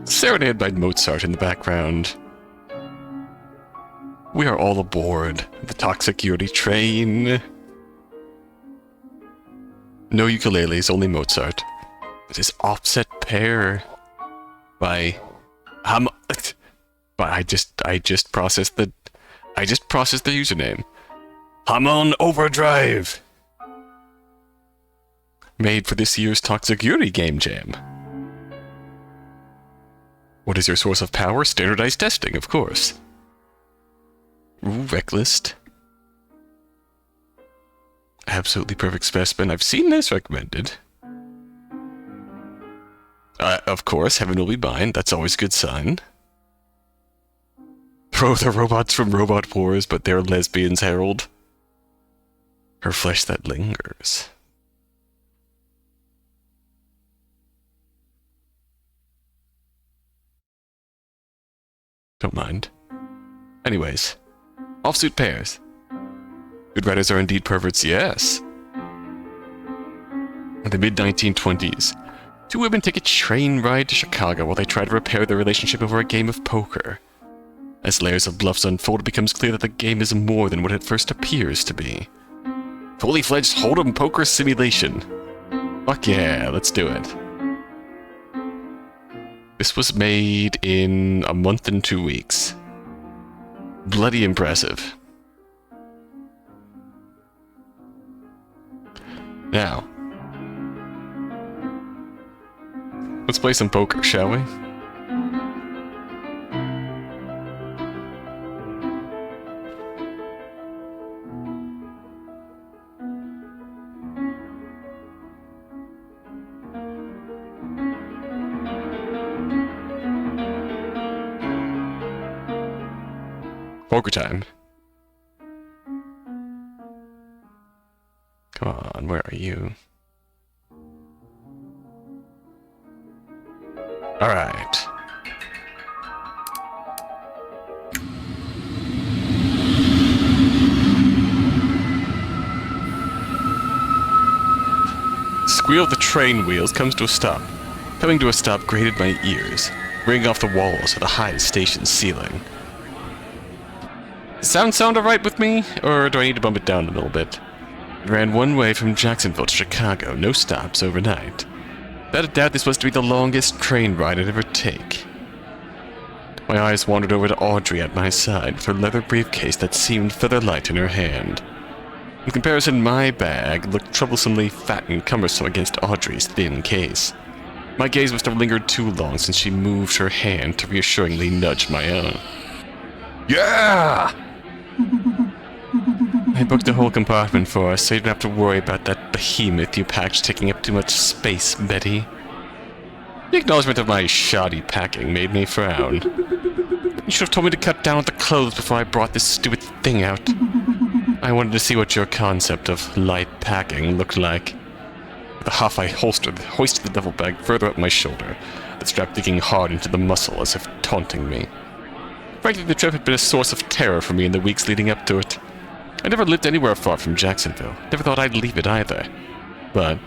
Serenade by Mozart in the background. We are all aboard the toxic Yuri train. No ukuleles, only Mozart. It is Offsuit Pair by I just processed the username. Hamaonoverdrive. Made for this year's Toxic Yuri game jam. What is your source of power? Standardized testing, of course. Ooh, Reckless. Absolutely perfect specimen. I've seen this recommended. Of course, heaven will be mine. That's always a good sign. Throw the robots from Robot Wars, but they're lesbians, Harold. Her flesh that lingers. Don't mind. Anyways, Offsuit Pairs. Good writers are indeed perverts, yes. In the mid-1920s, two women take a train ride to Chicago while they try to repair their relationship over a game of poker. As layers of bluffs unfold, it becomes clear that the game is more than what it first appears to be. Fully-fledged hold'em poker simulation. Fuck yeah, let's do it. This was made in a month and 2 weeks. Bloody impressive. Now, let's play some poker, shall we? Poker time. Come on, where are you? Alright. Squeal of the train wheels comes to a stop. Coming to a stop grated my ears, ringing off the walls of the high station ceiling. Sound alright with me, or do I need to bump it down a little bit? It ran one way from Jacksonville to Chicago, no stops overnight. Without a doubt, this was to be the longest train ride I'd ever take. My eyes wandered over to Audrey at my side, with her leather briefcase that seemed feather light in her hand. In comparison, my bag looked troublesomely fat and cumbersome against Audrey's thin case. My gaze must have lingered too long since she moved her hand to reassuringly nudge my own. Yeah! I booked a whole compartment for us, so you don't have to worry about that behemoth you packed taking up too much space, Betty. The acknowledgement of my shoddy packing made me frown. You should have told me to cut down with the clothes before I brought this stupid thing out. I wanted to see what your concept of light packing looked like. With a huff, I hoisted the duffel bag further up my shoulder, the strap digging hard into the muscle as if taunting me. Frankly, the trip had been a source of terror for me in the weeks leading up to it. I never lived anywhere far from Jacksonville. Never thought I'd leave it either. But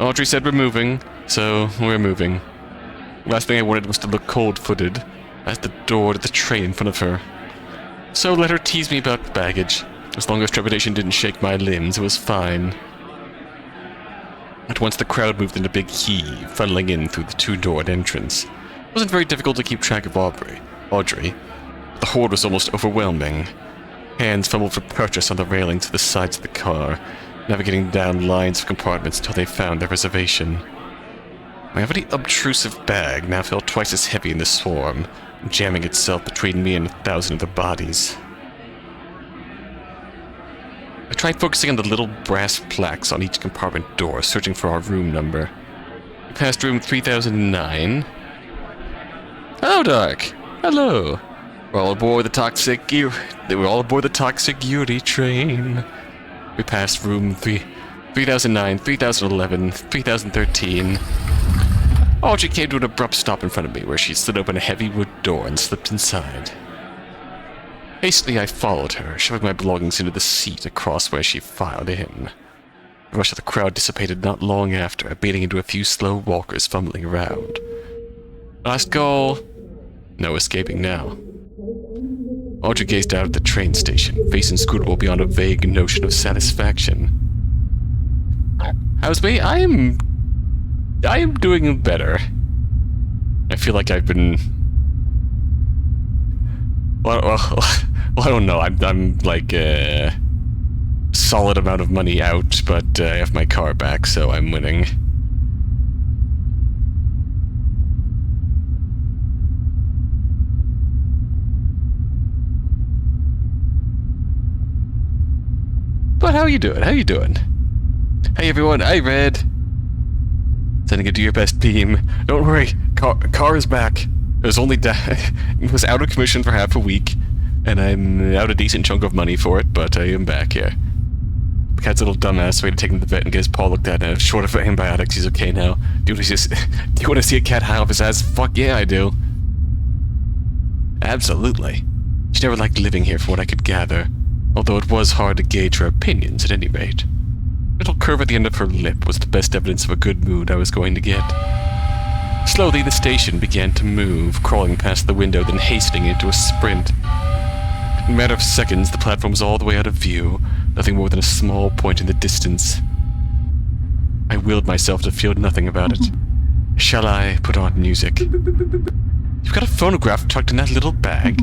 Audrey said we're moving, so we're moving. Last thing I wanted was to look cold-footed at the door to the train in front of her. So let her tease me about baggage. As long as trepidation didn't shake my limbs, it was fine. At once the crowd moved in a big heave, funneling in through the two-doored entrance. It wasn't very difficult to keep track of Audrey. The horde was almost overwhelming. Hands fumbled for purchase on the railings to the sides of the car, navigating down lines of compartments until they found their reservation. My already obtrusive bag now felt twice as heavy in the swarm, jamming itself between me and 1,000 other bodies. I tried focusing on the little brass plaques on each compartment door, searching for our room number. We passed room 3009. Hello, Dark. Hello. We're all aboard the toxic Yuri train. We passed room 3009, 3011, 3013. Audrey came to an abrupt stop in front of me, where she slid open a heavy wood door and slipped inside. Hastily, I followed her, shoving my belongings into the seat across where she filed in. The rush of the crowd dissipated not long after, beating into a few slow walkers fumbling around. Last goal. No escaping now. Audrey gazed out at the train station, face inscrutable beyond a vague notion of satisfaction. How's me? I am doing better. I feel like I've been... Well, I don't know. I'm like a solid amount of money out, but I have my car back, so I'm winning. But how you doing? How you doing? Hey everyone, I read. Sending it to your best beam. Don't worry, car is back. It was only it was out of commission for half a week, and I'm out a decent chunk of money for it, but I am back here. The cat's a little dumbass, so we had to take him to the vet and get his paw looked at, and short of antibiotics, he's okay now. Do you want to see a cat high off his ass? Fuck yeah, I do. Absolutely. She never liked living here from what I could gather, although it was hard to gauge her opinions at any rate. The little curve at the end of her lip was the best evidence of a good mood I was going to get. Slowly, the station began to move, crawling past the window, then hastening into a sprint. In a matter of seconds, the platform was all the way out of view, nothing more than a small point in the distance. I willed myself to feel nothing about it. Shall I put on music? You've got a phonograph tucked in that little bag,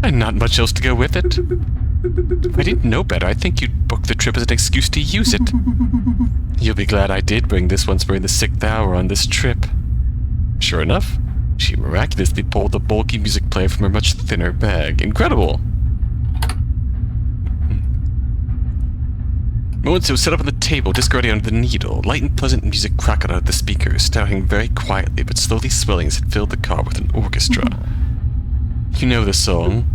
and not much else to go with it. If I didn't know better, I think you'd book the trip as an excuse to use it. You'll be glad I did bring this once we're in the 6th hour on this trip. Sure enough, she miraculously pulled the bulky music player from her much thinner bag. Incredible! Moments it was set up on the table, disc already under the needle. Light and pleasant music crackled out of the speakers, starting very quietly but slowly swelling as it filled the car with an orchestra. You know the song.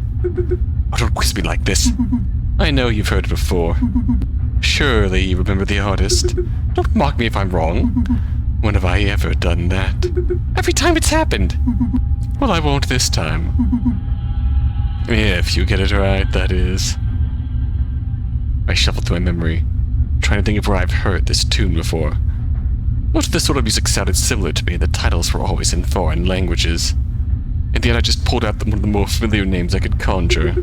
Oh, don't quiz me like this. I know you've heard it before. Surely you remember the artist. Don't mock me if I'm wrong. When have I ever done that? Every time it's happened. Well, I won't this time. If you get it right, that is. I shuffled through my memory, trying to think of where I've heard this tune before. Most of this sort of music sounded similar to me, and the titles were always in foreign languages. In the end, I just pulled out one of the more familiar names I could conjure.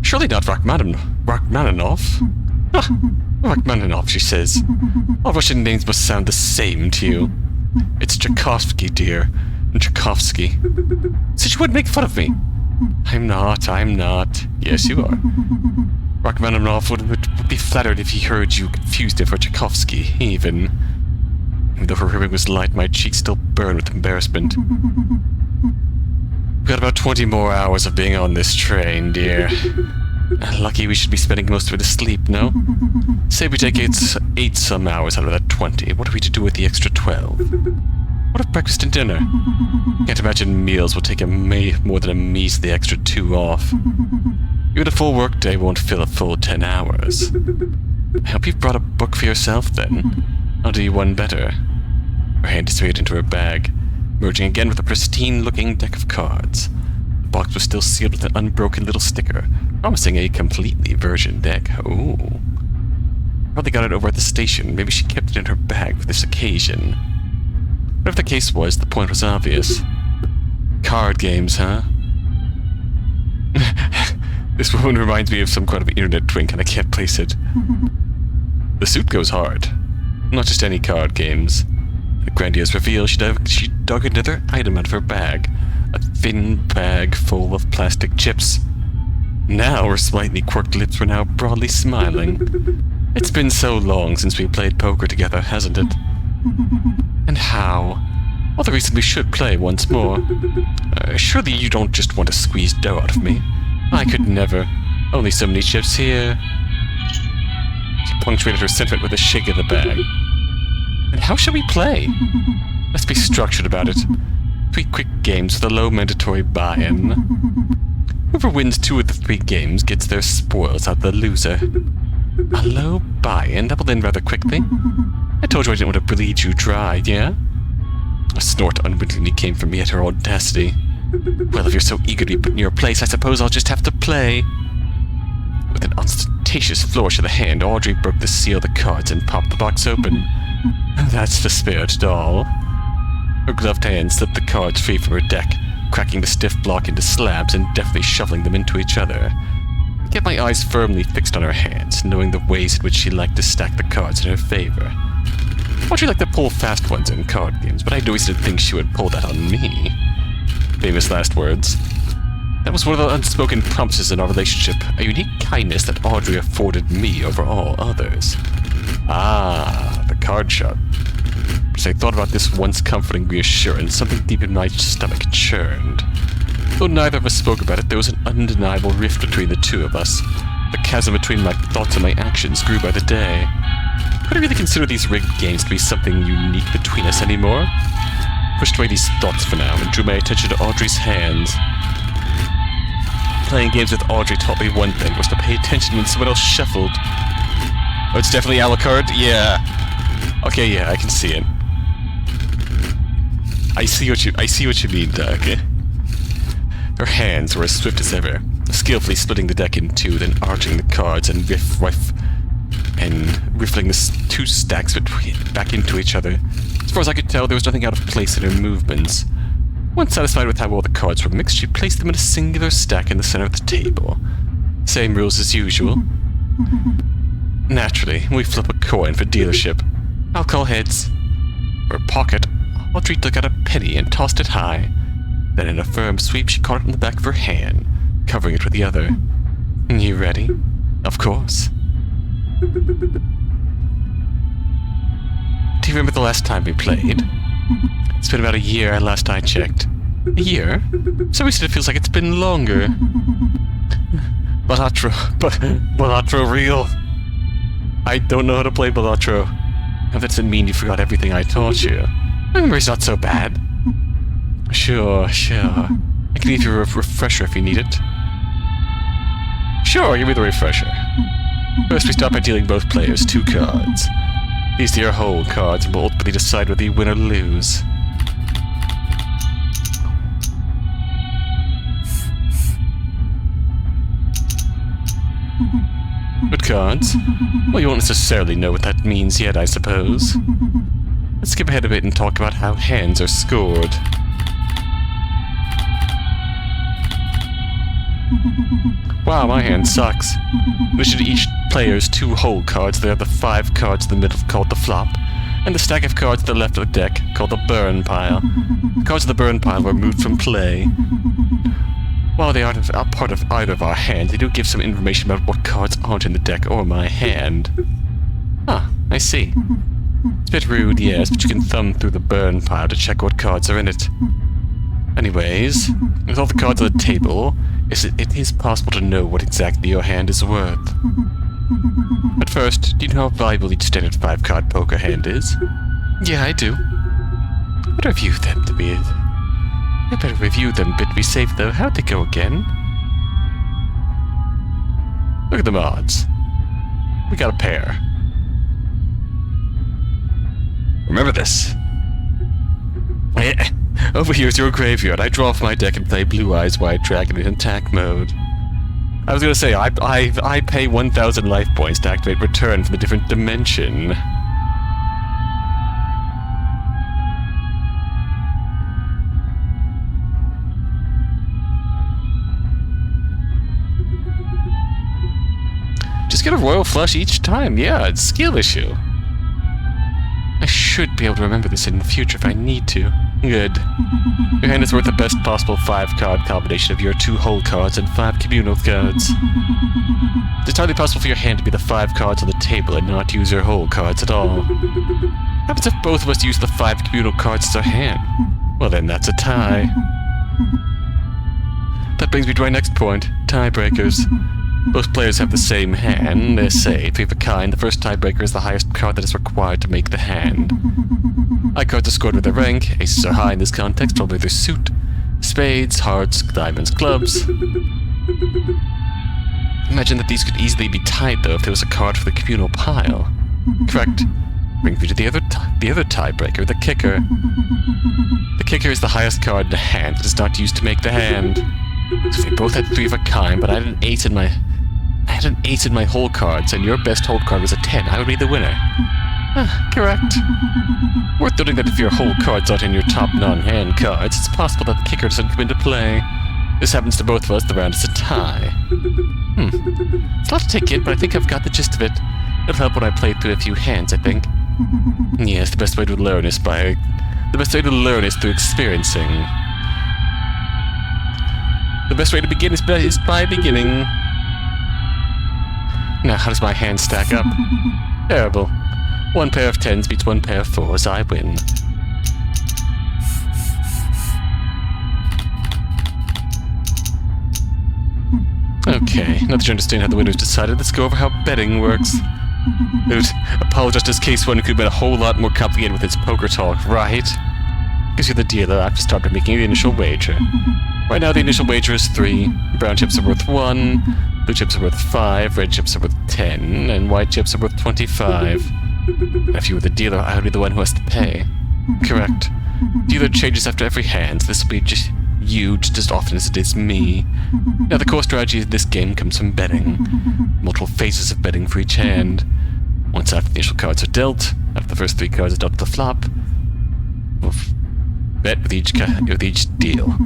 Surely not Rachmaninoff? Ah, Rachmaninoff, she says. All Russian names must sound the same to you. It's Tchaikovsky, dear. Tchaikovsky. Said you wouldn't make fun of me. I'm not. Yes, you are. Rachmaninoff would be flattered if he heard you confused it for Tchaikovsky, even though her ribbon was light, my cheeks still burned with embarrassment. We've got about 20 more hours of being on this train, dear. Lucky we should be spending most of it asleep, no? Say we take 8 some hours out of that 20. What are we to do with the extra 12? What of breakfast and dinner? Can't imagine meals will take more than a measly extra 2 off. Even a full workday won't fill a full 10 hours. I hope you've brought a book for yourself, then. I'll do you one better. Her hand disappeared into her bag, merging again with a pristine-looking deck of cards. The box was still sealed with an unbroken little sticker, promising a completely virgin deck. Ooh. Probably got it over at the station. Maybe she kept it in her bag for this occasion. Whatever the case was, the point was obvious. Card games, huh? This woman reminds me of some kind of internet twink, and I can't place it. The suit goes hard. Not just any card games. The grandiose reveal, she dug another item out of her bag. A thin bag full of plastic chips. Now her slightly quirked lips were now broadly smiling. It's been so long since we played poker together, hasn't it? And how? Well, the reason we should play once more. Surely you don't just want to squeeze dough out of me. I could never. Only so many chips here. She punctuated her sentiment with a shake of the bag. And how shall we play? Let's be structured about it. 3 quick games with a low mandatory buy-in. Whoever wins 2 of the 3 games gets their spoils out of the loser. A low buy-in? That will end rather quickly. I told you I didn't want to bleed you dry, yeah? A snort unwittingly came from me at her audacity. Well, if you're so eager to be put in your place, I suppose I'll just have to play. With an ostentatious flourish of the hand, Audrey broke the seal of the cards and popped the box open. That's the spirit, doll. Her gloved hand slipped the cards free from her deck, cracking the stiff block into slabs and deftly shuffling them into each other. I kept my eyes firmly fixed on her hands, knowing the ways in which she liked to stack the cards in her favor. Audrey liked to pull fast ones in card games, but I always didn't think she would pull that on me. Famous last words. That was one of the unspoken promises in our relationship, a unique kindness that Audrey afforded me over all others. Ah, the card shot. As I thought about this once comforting reassurance, something deep in my stomach churned. Though neither of us spoke about it, there was an undeniable rift between the two of us. The chasm between my thoughts and my actions grew by the day. Could I really consider these rigged games to be something unique between us anymore? Pushed away these thoughts for now and drew my attention to Audrey's hands. Playing games with Audrey taught me one thing, was to pay attention when someone else shuffled. Oh, it's definitely Alucard? Yeah. Okay, yeah, I can see it. I see what you mean, Doug. Her hands were as swift as ever, skillfully splitting the deck in two, then arching the cards and riffling the two stacks back into each other. As far as I could tell, there was nothing out of place in her movements. Once satisfied with how well the cards were mixed, she placed them in a singular stack in the center of the table. Same rules as usual. Naturally, we flip a coin for dealership. I'll call heads. For her pocket, Audrey took out a penny and tossed it high. Then in a firm sweep, she caught it in the back of her hand, covering it with the other. You ready? Of course. Do you remember the last time we played? It's been about a year last I checked. A year? So we said it feels like it's been longer. Balatro real. I don't know how to play Balatro. Now that doesn't mean you forgot everything I taught you. My memory's not so bad. Sure. I can give you a refresher if you need it. Sure, give me the refresher. First, we start by dealing both players 2 cards. These are your whole cards and will ultimately decide whether you win or lose. Good cards? Well, you won't necessarily know what that means yet, I suppose. Let's skip ahead a bit and talk about how hands are scored. Wow, my hand sucks. We should each player's 2 whole cards. They are the 5 cards in the middle called the flop, and the stack of cards to the left of the deck called the burn pile. The cards of the burn pile were moved from play. While they aren't a part of either of our hands, they do give some information about what cards aren't in the deck or my hand. Ah, I see. It's a bit rude, yes, but you can thumb through the burn pile to check what cards are in it. Anyways, with all the cards on the table, it is possible to know what exactly your hand is worth. But first, do you know how valuable each standard 5-card poker hand is? Yeah, I do. I better review them to be safe, though. How'd they go again? Look at the odds. We got a pair. Remember this. Over here is your graveyard. I draw from my deck and play Blue Eyes White Dragon in attack mode. I was gonna say, I pay 1,000 life points to activate Return from a different dimension. Just get a royal flush each time. Yeah, it's a skill issue. I should be able to remember this in the future if I need to. Good. Your hand is worth the best possible 5-card combination of your 2 whole cards and 5 communal cards. It's entirely possible for your hand to be the 5 cards on the table and not use your whole cards at all. What happens if both of us use the 5 communal cards as our hand? Well then, that's a tie. That brings me to my next point, tiebreakers. Both players have the same hand. They say, if we have a kind, the first tiebreaker is the highest card that is required to make the hand. High cards are scored with their rank. Aces are high in this context, probably their suit. Spades, hearts, diamonds, clubs. Imagine that these could easily be tied, though, if there was a card for the communal pile. Correct. Brings me to the other tiebreaker, the kicker. The kicker is the highest card in the hand that is not used to make the hand. So if we both had 3 of a kind, but I had an 8 in my whole cards, and your best whole card was a 10, I would be the winner. Correct. Worth noting that if your whole cards aren't in your top non-hand cards, it's possible that the kicker doesn't come into play. This happens to both of us, the round is a tie. It's a lot to take in, but I think I've got the gist of it. It'll help when I play through a few hands, I think. Yes, the best way to learn is through experiencing. The best way to begin is by beginning. Now, how does my hand stack up? Terrible. One pair of 10s beats one pair of 4s, I win. Okay, now that you understand how the winner's decided, let's go over how betting works. Dude, apologize to case one, it could have been a whole lot more complicated with its poker talk, right? Because you're the dealer, I have to start by making the initial wager. Right now the initial wager is 3, brown chips are worth 1, blue chips are worth 5, red chips are worth 10, and white chips are worth 25. Now if you were the dealer, I would be the one who has to pay. Correct. Dealer changes after every hand, so this will be just you just as often as it is me. Now the core strategy of this game comes from betting. Multiple phases of betting for each hand. Once after the initial cards are dealt, after the first 3 cards are dealt to the flop, we'll bet with each deal.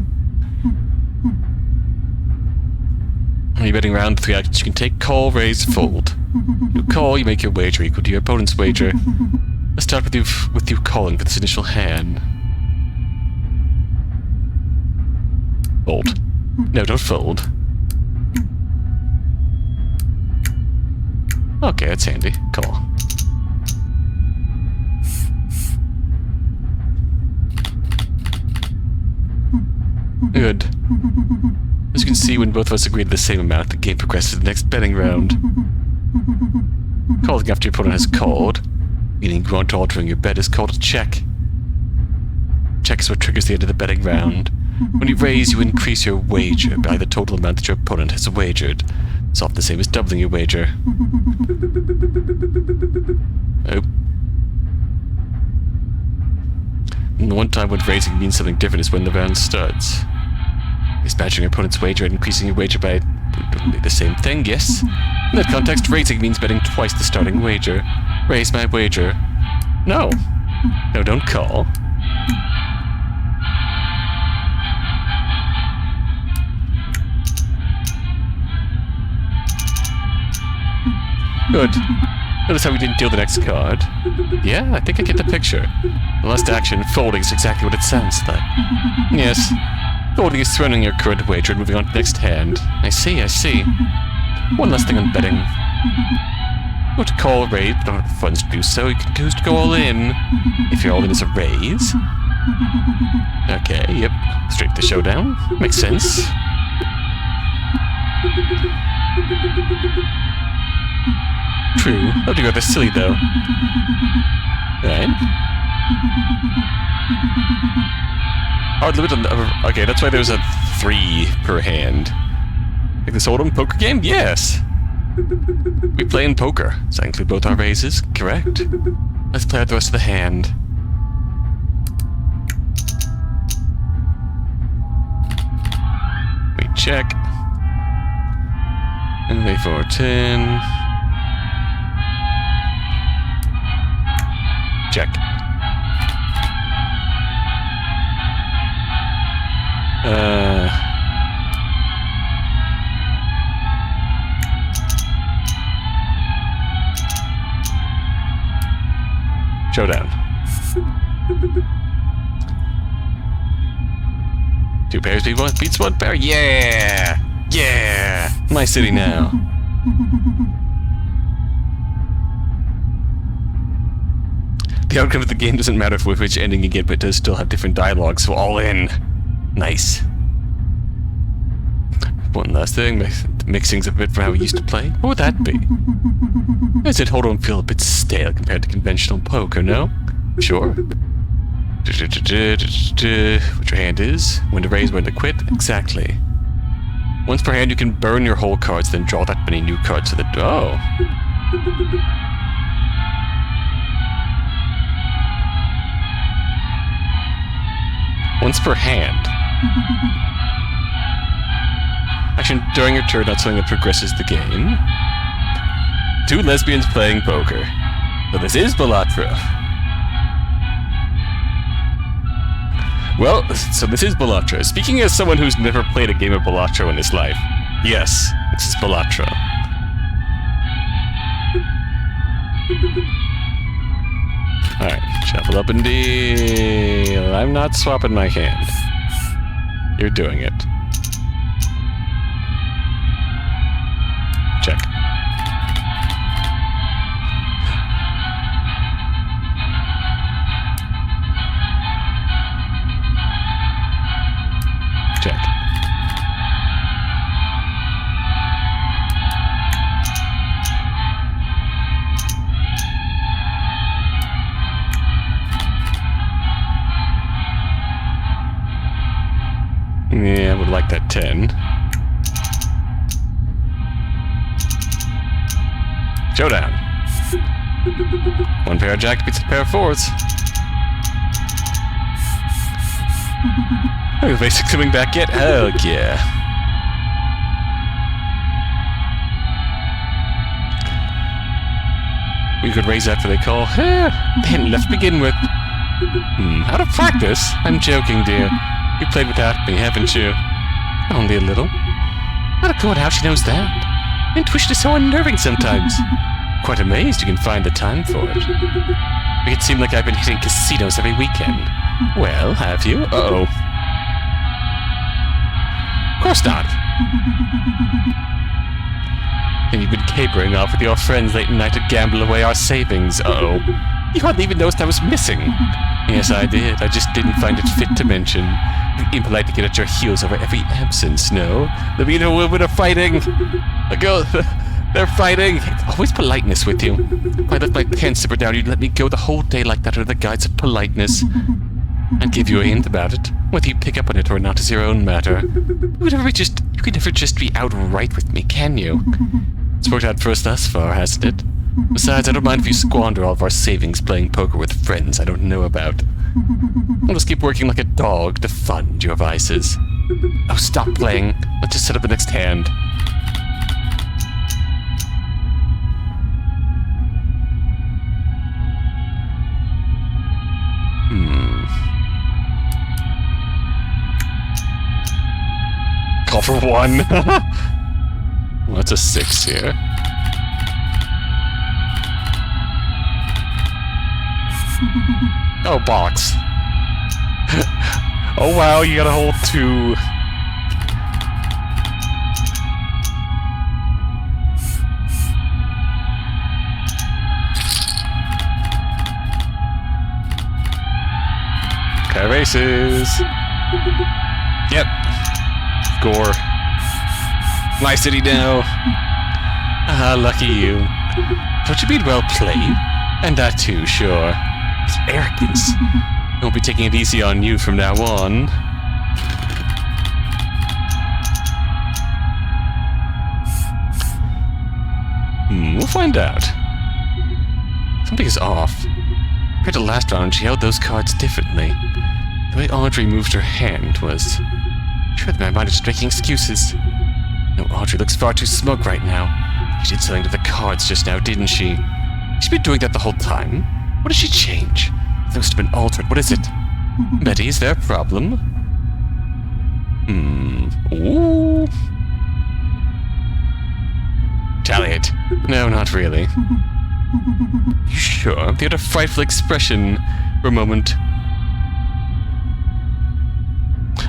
When you're betting around, the 3 actions you can take: call, raise, fold. You call, you make your wager equal to your opponent's wager. Let's start with you calling for this initial hand. Fold. No, don't fold. Okay, that's handy. Call. Good. As you can see, when both of us agree to the same amount, the game progresses to the next betting round. Calling after your opponent has called, meaning you want to altering your bet, is called a check. Check is what triggers the end of the betting round. When you raise, you increase your wager by the total amount that your opponent has wagered. It's often the same as doubling your wager. Oh. And the one time when raising means something different is when the round starts. Is matching your opponent's wager and increasing your wager by the same thing, yes? In that context, raising means betting twice the starting wager. Raise my wager. No. No, don't call. Good. Notice how we didn't deal the next card. Yeah, I think I get the picture. The last action, folding, is exactly what it sounds like. Yes. Folding is throwing your current wager and moving on to the next hand. I see, I see. One last thing on betting. You want to call a raise, but don't have the funds to do so. You can choose to go all in. If your all in is a raise. Okay, yep. Straight to showdown. Makes sense. True. That'd be rather silly, though. Right. Hard limit on the... Okay, that's why there's a 3 per hand. Like this Hold'em poker game? Yes! We play in poker. Does that include both our raises? Correct. Let's play out the rest of the hand. We check. And they 4-10. Check. Showdown. 2 pairs beats 1 pair. Yeah! Yeah! My city now. The outcome of the game doesn't matter with which ending you get, but it does still have different dialogue, so all in. Nice. One last thing, mixing's a bit from how we used to play. What would that be? I said Hold'em feel a bit stale compared to conventional poker, no? Sure. What your hand is, when to raise, when to quit, exactly. Once per hand you can burn your whole cards, then draw that many new cards to the... Oh. Once per hand. Action during your turn, not something that progresses the game. 2 lesbians playing poker. So this is Bellatra. Well, so this is Bellatra. Speaking as someone who's never played a game of Bellatra in his life, yes, this is Bellatra. Alright, shuffle up and deal. I'm not swapping my hand. You're doing it. Check. Check. Yeah, I would like that 10. Showdown. One pair of jacks beats a pair of fours. Oh, the basics coming back yet? Oh, yeah. We could raise after they call. They hadn't left to begin with. Out of practice? I'm joking, dear. You played without me, haven't you? Only a little. Not a good how she knows that. Intuition is so unnerving sometimes. Quite amazed you can find the time for it. Make it seem like I've been hitting casinos every weekend. Well, have you? Uh-oh. Of course not. And you've been capering off with your friends late at night to gamble away our savings. Uh-oh. You hardly even noticed I was missing. Yes, I did. I just didn't find it fit to mention. You're impolite to get at your heels over every absence, no? The men and women are fighting. The girl, they're fighting. Always politeness with you. If I let my pants zipper down, you'd let me go the whole day like that under the guise of politeness. I'd give you a hint about it. Whether you pick up on it or not is your own matter. You could never just be outright with me, can you? It's worked out for us thus far, hasn't it? Besides, I don't mind if you squander all of our savings playing poker with friends I don't know about. I'll just keep working like a dog to fund your vices. Oh, stop playing. Let's just set up the next hand. Call for 1. Well, that's a 6 here. Oh, bollocks. Oh, wow, you got a whole 2. Okay, races. Yep. Score. My city now. Ah, lucky you. Don't you mean well played? And that too, sure. It's arrogance. I won't be taking it easy on you from now on. We'll find out. Something is off. Compared to last round, she held those cards differently. The way Audrey moved her hand was... Sure that my mind is just making excuses. No, Audrey looks far too smug right now. She did something to the cards just now, didn't she? She's been doing that the whole time. What did she change? They must have been altered. What is it? Betty, is there a problem? Ooh. Retaliate. No, not really. You sure? They had a frightful expression for a moment.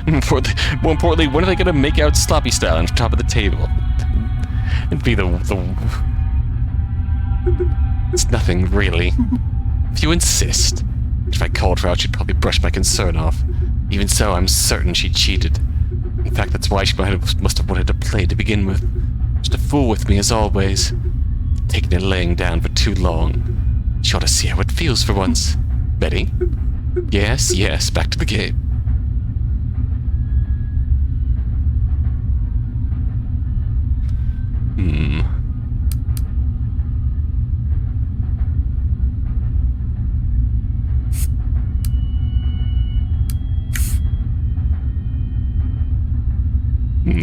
More importantly, when are they gonna make out sloppy style on top of the table? It'd be the... It's nothing, really. If you insist. If I called her out, she'd probably brush my concern off. Even so, I'm certain she cheated. In fact, that's why she must have wanted to play to begin with. Just to fool with me, as always. Taking and laying down for too long. She ought to see how it feels for once. Betty? Yes, yes, back to the game.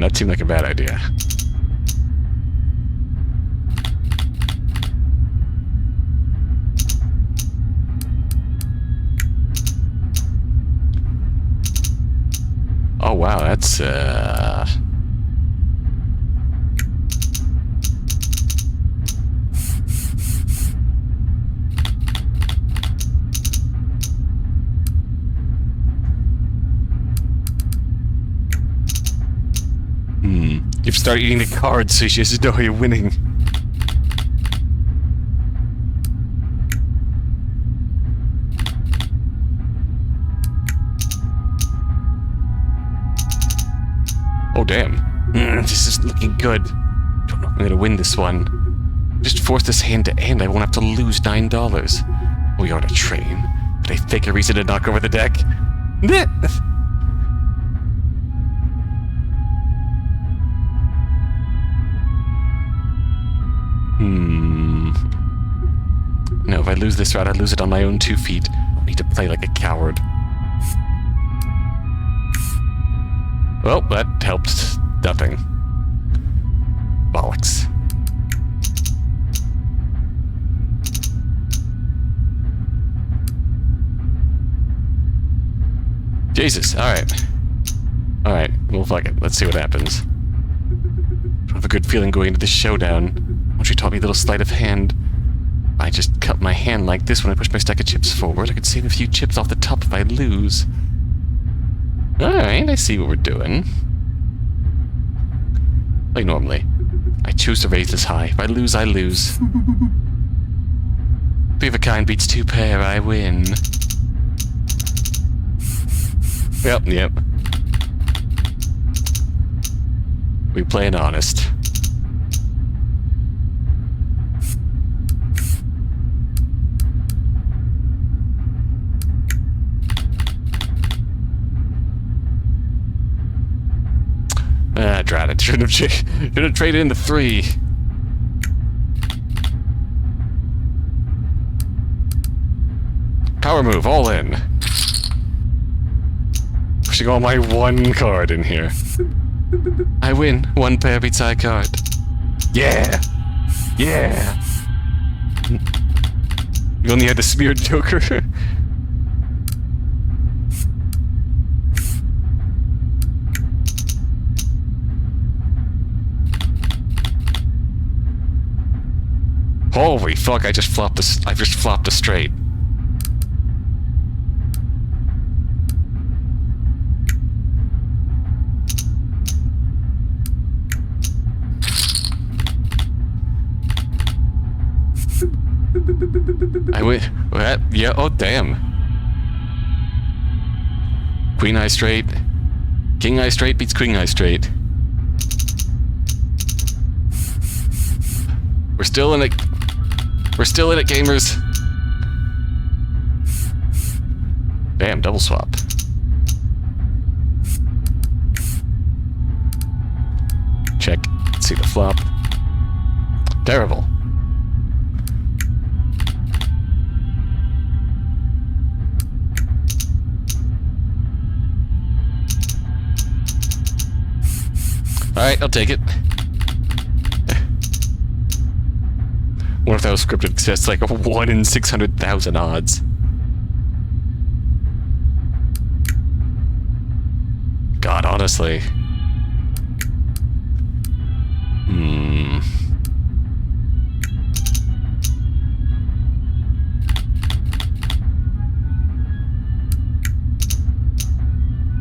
That seemed like a bad idea. wow, that's, You start eating the cards so you just know you're winning. Oh, damn. This is looking good. Don't know if I'm gonna win this one. Just force this hand to end. I won't have to lose $9. We are on a train. But I fake a reason to knock over the deck. No, if I lose this route, I lose it on my own 2 feet. I don't need to play like a coward. Well, that helped nothing. Bollocks. Jesus, alright. Alright, well fuck it, let's see what happens. I have a good feeling going into this showdown. Once you taught me a little sleight of hand. I just cut my hand like this when I push my stack of chips forward. I could save a few chips off the top if I lose. Alright, I see what we're doing. Like normally. I choose to raise this high. If I lose, I lose. 3 of a kind beats 2 pair, I win. Yep. We playing honest. Ah, drat it. Should have traded in the 3. Power move, all in. Pushing all my 1 card in here. I win. 1 pair beats I card. Yeah! Yeah! You only had the smeared joker. Holy fuck, I just flopped a straight. I win. What? Yeah, oh damn. Queen eye straight. King eye straight beats queen eye straight. We're still in it. We're still in it, gamers. Damn, double swap. Check. Let's see the flop. Terrible. Alright, I'll take it. What if that was scripted? Because that's like a 1 in 600,000 odds. God, honestly.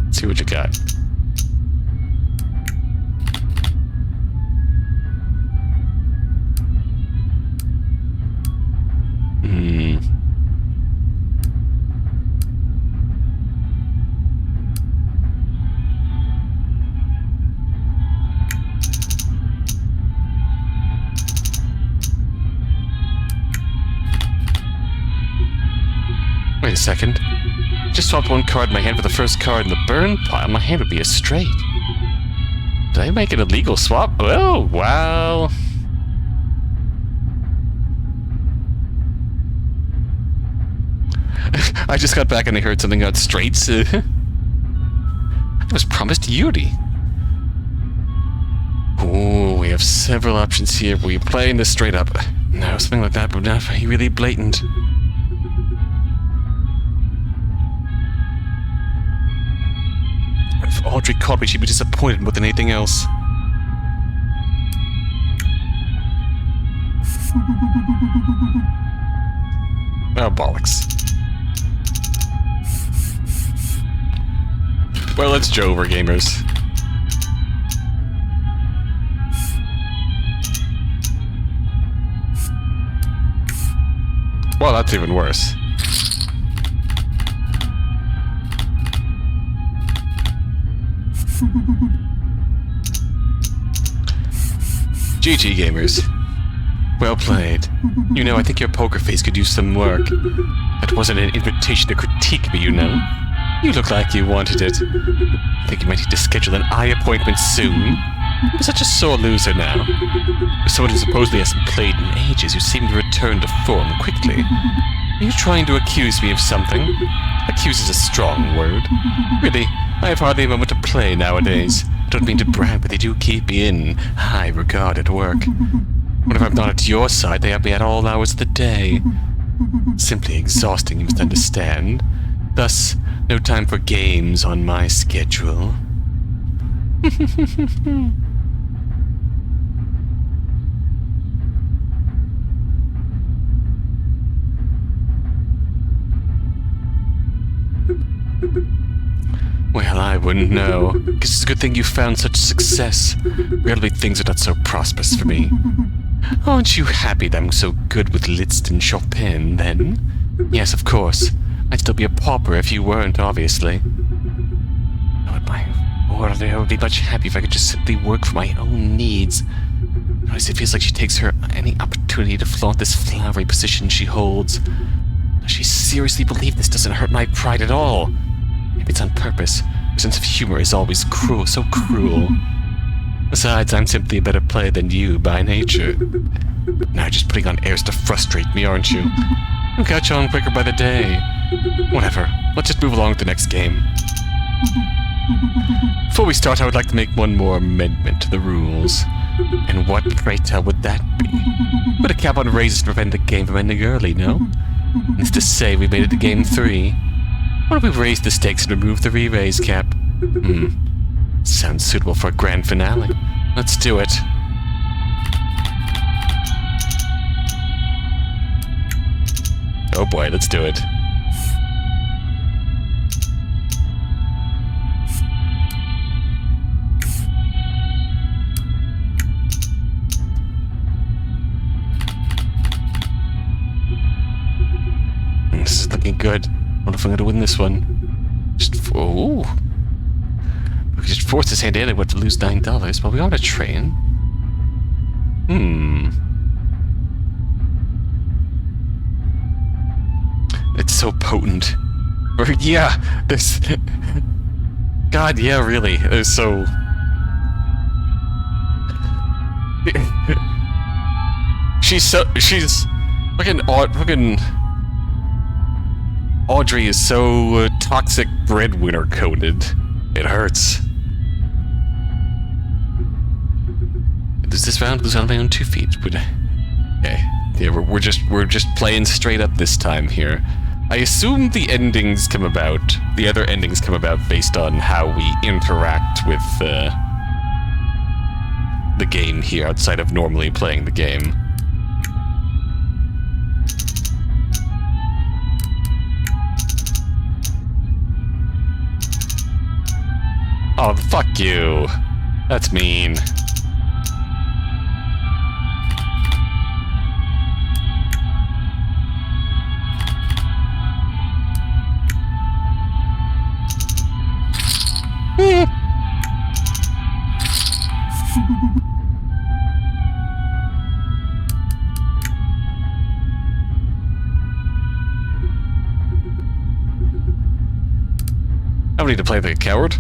Let's see what you got. Wait a second. Just swapped 1 card in my hand for the first card in the burn pile. My hand would be a straight. Did I make an illegal swap? Oh, wow. I just got back and I heard something about straights. I was promised Yuri. Oh, we have several options here. We're playing this straight up. No, something like that, but not really blatant. Audrey caught me, she'd be disappointed more than anything else. Oh, bollocks. Well, it's Jover, gamers. Well, that's even worse. GG, gamers. Well played. You know, I think your poker face could use some work. That wasn't an invitation to critique me, you know. You look like you wanted it. I think you might need to schedule an eye appointment soon. You're such a sore loser now. As someone who supposedly hasn't played in ages, you seem to return to form quickly. Are you trying to accuse me of something? Accuse is a strong word. Really, I have hardly a moment to play nowadays. I don't mean to brag, but they do keep me in high regard at work. Whenever I'm not at your side, they have me at all hours of the day. Simply exhausting, you must understand. Thus, no time for games on my schedule. Well, I wouldn't know. Guess it's a good thing you found such success. Rarely things are not so prosperous for me. Aren't you happy that I'm so good with Liszt and Chopin, then? Yes, of course. I'd still be a pauper if you weren't, obviously. Oh, my lord, I would be much happier if I could just simply work for my own needs. Notice it feels like she takes her any opportunity to flaunt this flowery position she holds. Does she seriously believe this doesn't hurt my pride at all? Maybe it's on purpose. Her sense of humor is always cruel, so cruel. Besides, I'm simply a better player than you by nature. Now you're just putting on airs to frustrate me, aren't you? You'll catch on quicker by the day. Whatever. Let's just move along to the next game. Before we start, I would like to make one more amendment to the rules. And what, pray tell, would that be? Put a cap on raises to prevent the game from ending early, no? Needs to say we made it to game 3. Why don't we raise the stakes and remove the re-raise cap? Sounds suitable for a grand finale. Let's do it. Oh boy, let's do it. This is looking good. I wonder if I'm going to win this one. We could just force his hand in and would lose $9, but we ought to train. It's so potent. Or, yeah, there's... God, yeah, really. There's so... She's... Fucking... Audrey is so toxic breadwinner coded. It hurts. Does this round lose on my own 2 feet? Okay. Yeah, we're just playing straight up this time here. I assume the endings come about. The other endings come about based on how we interact with the game here outside of normally playing the game. Oh, fuck you. That's mean. I don't need to play the coward.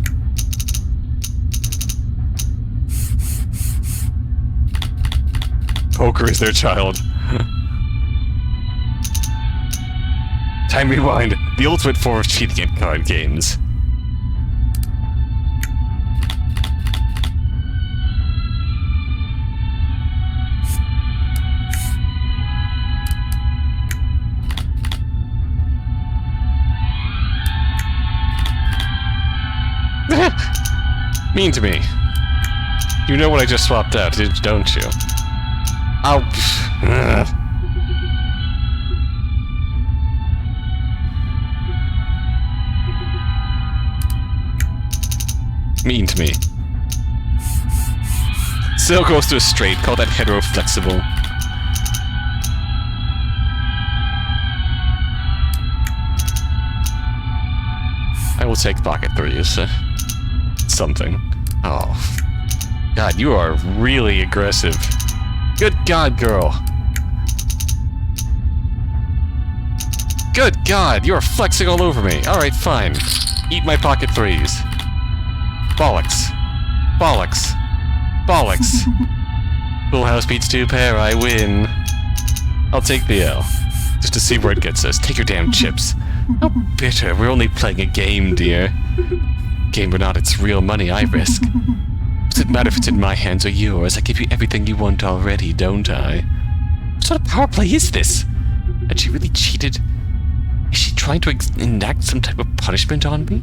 Poker is their child. Time rewind. The ultimate form of cheating at card games. Mean to me. You know what I just swapped out, don't you? I'll... Mean to me. Still goes to a straight, call that hetero-flexible. I will take pocket threes. Something. Oh. God, you are really aggressive. Good God, girl. Good God, you are flexing all over me. Alright, fine. Eat my pocket threes. Bollocks. Bollocks. Bollocks. Full house beats 2 pair, I win. I'll take the L. Just to see where it gets us. Take your damn chips. How bitter. We're only playing a game, dear. Game or not, it's real money I risk. Does it matter if it's in my hands or yours? I give you everything you want already, don't I? What sort of power play is this? Had she really cheated? Is she trying to enact some type of punishment on me?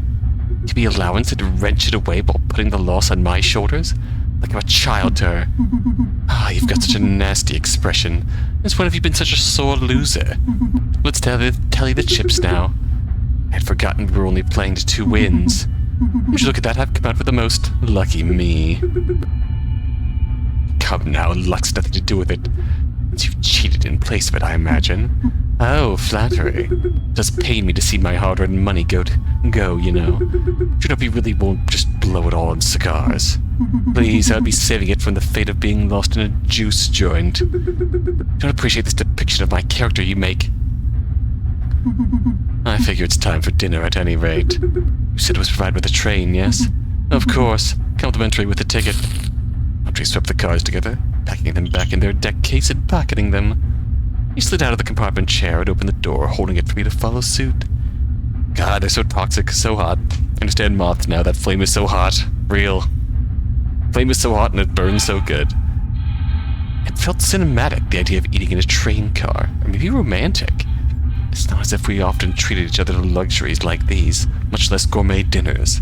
Give me allowance and wrench it away while putting the loss on my shoulders? Like I'm a child to her. Ah, you've got such a nasty expression. Since when have you been such a sore loser? Let's tally the chips now. I had forgotten we were only playing to 2 wins. Would you look at that? I've come out with the most. Lucky me. Come now, luck's nothing to do with it. Since you've cheated in place of it, I imagine. Oh, flattery. It does pain me to see my hard-earned money go, you know. Should hope you really won't just blow it all in cigars. Please, I'd be saving it from the fate of being lost in a juice joint. Don't appreciate this depiction of my character you make. I figure it's time for dinner at any rate. You said it was provided with a train, yes? Of course. Complimentary with the ticket. Audrey swept the cars together, packing them back in their deck case and pocketing them. He slid out of the compartment chair and opened the door, holding it for me to follow suit. God, they're so toxic, so hot. I understand moths now, that flame is so hot. Real. Flame is so hot and it burns so good. It felt cinematic, the idea of eating in a train car. Or maybe romantic. It's not as if we often treated each other to luxuries like these, much less gourmet dinners.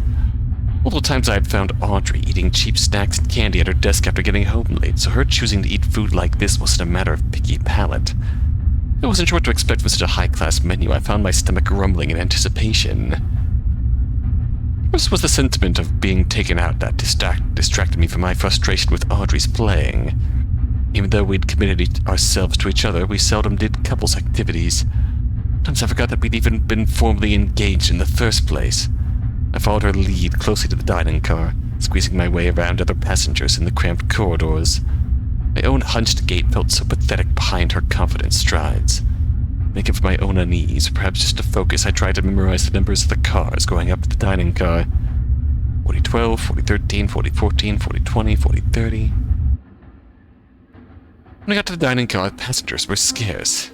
Multiple times I had found Audrey eating cheap snacks and candy at her desk after getting home late, so her choosing to eat food like this wasn't a matter of picky palate. I wasn't sure what to expect from such a high-class menu. I found my stomach rumbling in anticipation. This was the sentiment of being taken out that distracted me from my frustration with Audrey's playing. Even though we'd committed ourselves to each other, we seldom did couples activities. Sometimes I forgot that we'd even been formally engaged in the first place. I followed her lead closely to the dining car, squeezing my way around other passengers in the cramped corridors. My own hunched gait felt so pathetic behind her confident strides. Making for my own unease, perhaps just to focus, I tried to memorize the numbers of the cars going up to the dining car. 4012, 4013, 4014, 4020, 4030. When I got to the dining car, the passengers were scarce.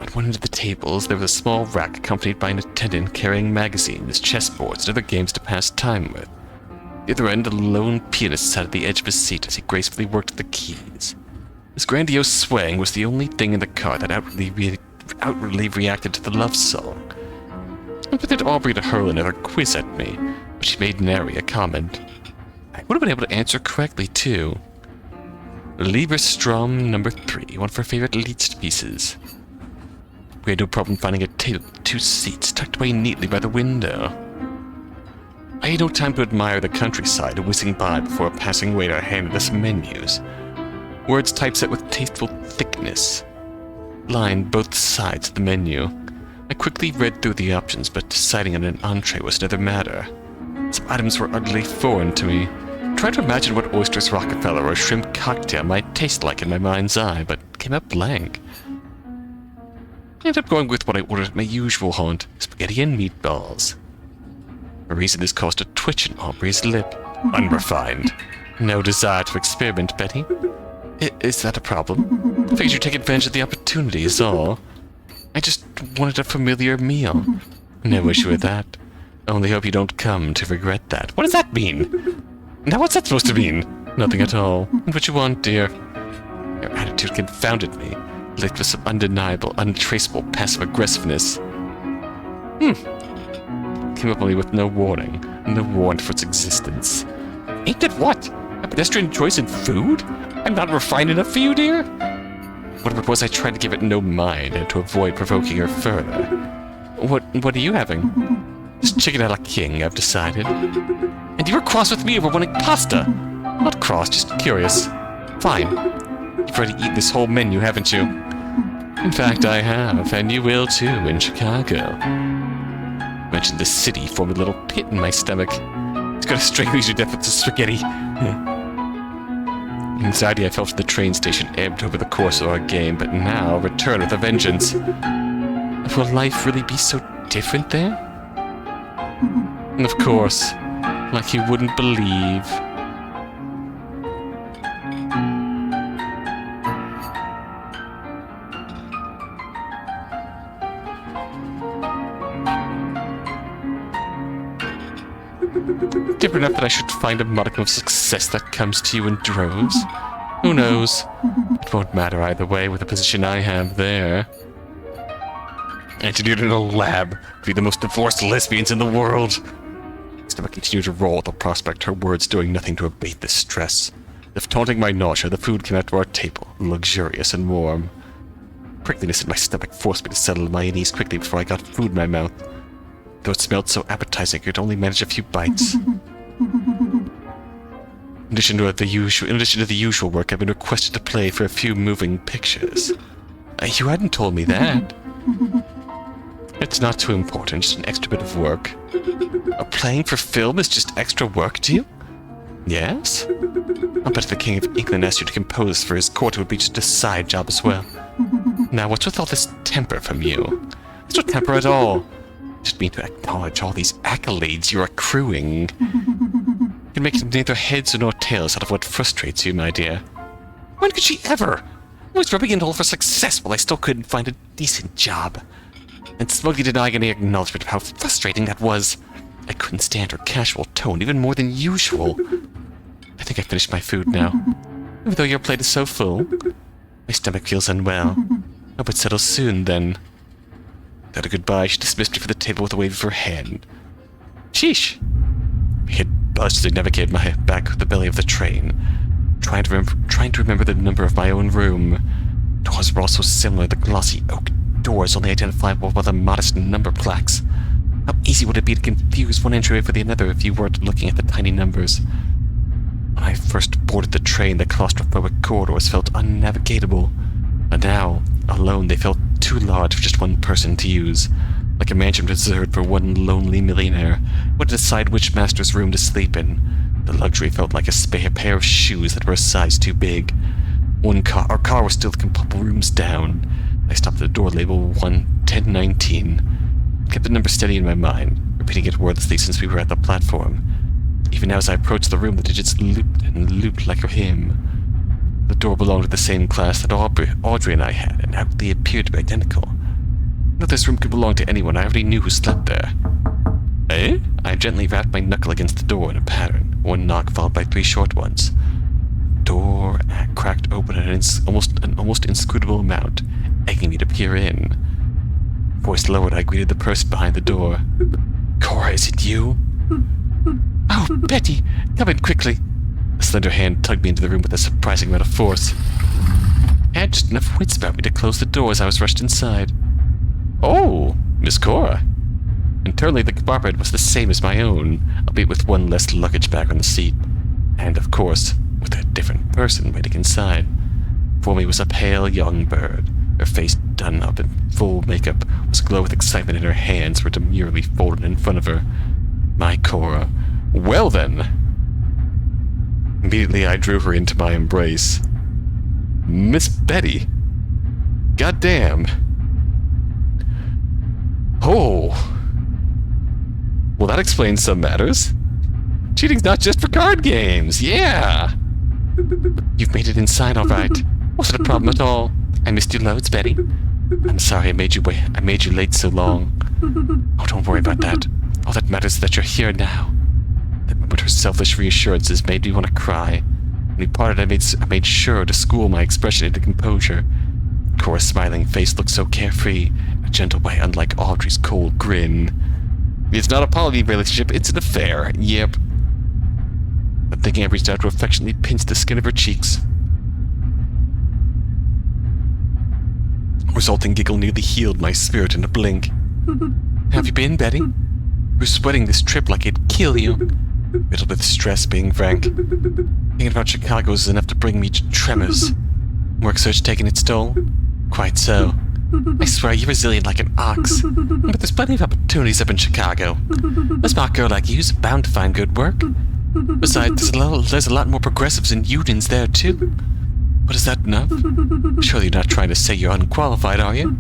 At one end of the tables, there was a small rack accompanied by an attendant carrying magazines, chessboards, and other games to pass time with. At the other end, a lone pianist sat at the edge of his seat as he gracefully worked the keys. His grandiose swaying was the only thing in the car that outwardly reacted to the love song. I wanted Aubrey to hurl another quiz at me, but she made nary a comment. I would have been able to answer correctly, too. Lieberstrom number 3, one of her favorite Liszt pieces. We had no problem finding a table with 2 seats tucked away neatly by the window. I had no time to admire the countryside whizzing by before a passing waiter handed us menus. Words typeset with tasteful thickness lined both sides of the menu. I quickly read through the options, but deciding on an entree was another matter. Some items were utterly foreign to me. I tried to imagine what oysters Rockefeller or shrimp cocktail might taste like in my mind's eye, but came up blank. I ended up going with what I ordered at my usual haunt, spaghetti and meatballs. For a reason this caused a twitch in Aubrey's lip. Unrefined. No desire to experiment, Betty. Is that a problem? I figured you'd take advantage of the opportunity, is all. I just wanted a familiar meal. No issue with that. Only hope you don't come to regret that. What does that mean? Now what's that supposed to mean? Nothing at all. What you want, dear? Your attitude confounded me. Licked with some undeniable, untraceable passive aggressiveness. Came up on me with no warning, no warrant for its existence. Aimed at what? A pedestrian choice in food? I'm not refined enough for you, dear? What if it was I tried to give it no mind and to avoid provoking her further? What are you having? Just chicken a la king, I've decided. And you were cross with me over wanting pasta. Not cross, just curious. Fine. You've already eaten this whole menu, haven't you? In fact, I have, and you will too in Chicago. Mentioned the city formed a little pit in my stomach. It's got to strangle you to death with the spaghetti. Anxiety I felt at the train station ebbed over the course of our game, but now returned with a vengeance. Will life really be so different there? And of course, like you wouldn't believe. Different enough that I should find a modicum of success that comes to you in droves. Who knows? It won't matter either way with the position I have there. Engineered in a lab to be the most divorced lesbians in the world. Stomach continued to roll at the prospect, her words doing nothing to abate the stress. If taunting my nausea, the food came out to our table, luxurious and warm. Prickliness in my stomach forced me to settle my unease quickly before I got food in my mouth. Though it smelled so appetizing, I could only manage a few bites. In addition to the usual work, I've been requested to play for a few moving pictures. You hadn't told me that. It's not too important, just an extra bit of work. Playing for film is just extra work to you? Yes? I'll bet the King of England asked you to compose for his court, it would be just a side job as well. Now, what's with all this temper from you? It's not temper at all. I just mean to acknowledge all these accolades you're accruing. You're making neither heads nor tails out of what frustrates you, my dear. When could she ever? I was rubbing in all for success while I still couldn't find a decent job. And smugly denying any acknowledgement of how frustrating that was. I couldn't stand her casual tone even more than usual. I think I finished my food now. Even though your plate is so full, my stomach feels unwell. Hope it settles soon, then. Without a goodbye, she dismissed me from the table with a wave of her hand. Sheesh! I had buzzed as I navigated my back with the belly of the train, trying to remember the number of my own room. Doors were all so similar, the glossy oak doors only identifiable by the modest number plaques. How easy would it be to confuse one entryway for the another if you weren't looking at the tiny numbers? When I first boarded the train, the claustrophobic corridors felt unnavigatable, and now, alone, they felt too large for just one person to use, like a mansion reserved for one lonely millionaire who would decide which master's room to sleep in. The luxury felt like a pair of shoes that were a size too big. Our car was still a couple rooms down. I stopped at the door labeled 1019. Kept the number steady in my mind, repeating it wordlessly since we were at the platform. Even now as I approached the room, the digits looped and looped like a hymn. The door belonged to the same class that Audrey and I had, and how they appeared to be identical. Not this room could belong to anyone, I already knew who slept there. Eh? I gently rapped my knuckle against the door in a pattern, one knock followed by 3 short ones. Door cracked open at an almost inscrutable amount, egging me to peer in. Voice lowered, I greeted the person behind the door. Cora, is it you? Oh, Betty, come in quickly. A slender hand tugged me into the room with a surprising amount of force. I had just enough wits about me to close the door as I was rushed inside. Oh, Miss Cora. Internally, the compartment was the same as my own, albeit with one less luggage bag on the seat. And, of course, with a different person waiting inside. Before me was a pale young bird. Her face done up in full makeup was aglow with excitement, and her hands were demurely folded in front of her. My Cora. Well then! Immediately I drew her into my embrace. Miss Betty. Goddamn. Oh. Well, that explains some matters. Cheating's not just for card games. Yeah. You've made it inside all right. Wasn't a problem at all. I missed you loads, Betty. I'm sorry I made you late so long. Oh, don't worry about that. All that matters is that you're here now. That moment her selfish reassurances made me want to cry. When we parted, I made sure to school my expression into composure. Cora's smiling face looked so carefree, in a gentle way, unlike Audrey's cold grin. It's not a poly relationship, it's an affair. Yep. thinking I reached out to affectionately pinch the skin of her cheeks. A resulting giggle nearly healed my spirit in a blink. How have you been, Betty? You're sweating this trip like it'd kill you. Riddled with stress, being frank. Thinking about Chicago is enough to bring me to tremors. Work search taking its toll? Quite so. I swear you're resilient like an ox. But there's plenty of opportunities up in Chicago. A smart girl like you's bound to find good work. Besides, there's a lot more progressives and unions there too. But is that enough? Surely you're not trying to say you're unqualified, are you?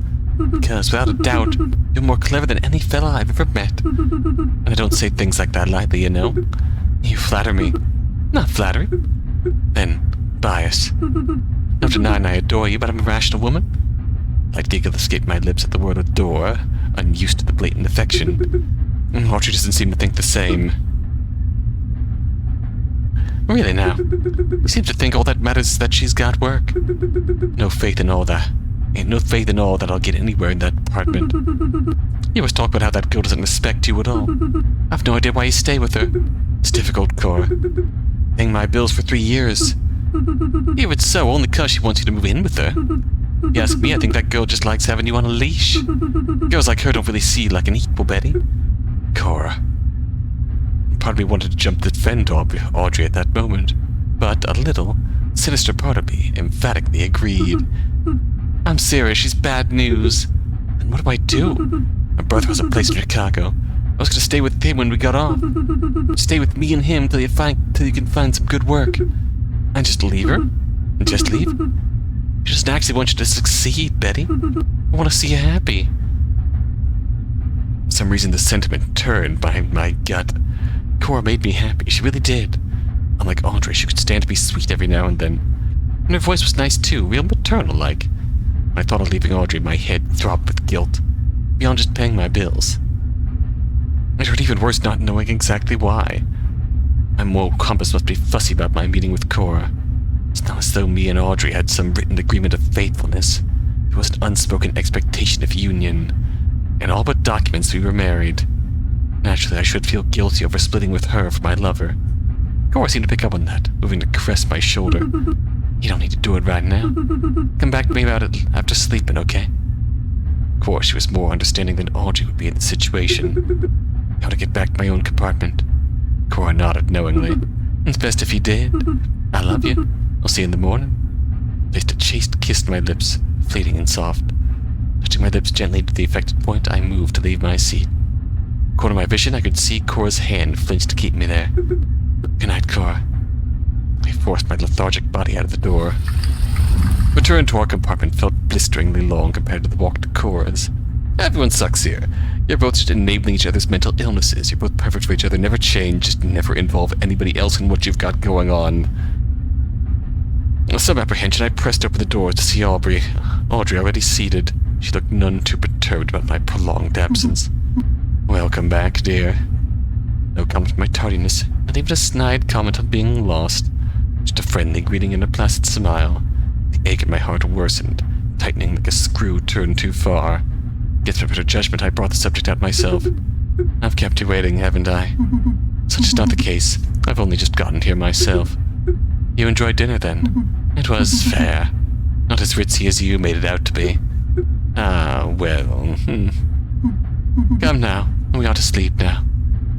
Because, without a doubt, you're more clever than any fella I've ever met. And I don't say things like that lightly, you know. You flatter me. Not flattery. Then, bias. No denying I adore you, but I'm a rational woman. Light giggle escaped my lips at the word adore, unused to the blatant affection. Audrey doesn't seem to think the same. Really now, he seems to think all that matters is that she's got work. No faith in all that. Ain't no faith in all that I'll get anywhere in that apartment. You always talk about how that girl doesn't respect you at all. I've no idea why you stay with her. It's difficult, Cora. Paying my bills for 3 years. Even so, only 'cause she wants you to move in with her. You ask me, I think that girl just likes having you on a leash. Girls like her don't really see you like an equal, Betty. Cora. Part of me wanted to jump to defend Audrey at that moment, but a little, sinister part of me emphatically agreed. I'm serious, she's bad news. And what do? My brother has a place in Chicago. I was going to stay with him when we got off. Stay with me and him till you can find some good work. And just leave her? And just leave? She doesn't actually want you to succeed, Betty. I want to see you happy. For some reason the sentiment turned by my gut. Cora made me happy, she really did. Unlike Audrey, she could stand to be sweet every now and then. And her voice was nice too, real maternal-like. When I thought of leaving Audrey, my head throbbed with guilt, beyond just paying my bills. It hurt even worse not knowing exactly why. My moral compass must be fussy about my meeting with Cora. It's not as though me and Audrey had some written agreement of faithfulness. It was an unspoken expectation of union. In all but documents, we were married. Naturally, I should feel guilty over splitting with her for my lover. Cora seemed to pick up on that, moving to caress my shoulder. You don't need to do it right now. Come back to me about it after sleeping, okay? Of course, she was more understanding than Audrey would be in the situation. How to get back to my own compartment? Cora nodded knowingly. It's best if you did. I love you. I'll see you in the morning. Placed a chaste kiss to my lips, fleeting and soft. Touching my lips gently to the affected point, I moved to leave my seat. Corner of my vision, I could see Cora's hand flinch to keep me there. Good night, Cora. I forced my lethargic body out of the door. Return to our compartment felt blisteringly long compared to the walk to Cora's. Everyone sucks here. You're both just enabling each other's mental illnesses. You're both perfect for each other. Never change. Just never involve anybody else in what you've got going on. With some apprehension, I pressed open the door to see Audrey already seated. She looked none too perturbed about my prolonged absence. Welcome back, dear. No comment on my tardiness, not even a snide comment on being lost. Just a friendly greeting and a placid smile. The ache in my heart worsened, tightening like a screw turned too far. Against my better judgment, I brought the subject out myself. I've kept you waiting, haven't I? Such is not the case. I've only just gotten here myself. You enjoyed dinner, then? It was fair. Not as ritzy as you made it out to be. Ah, well, Come now, we ought to sleep now.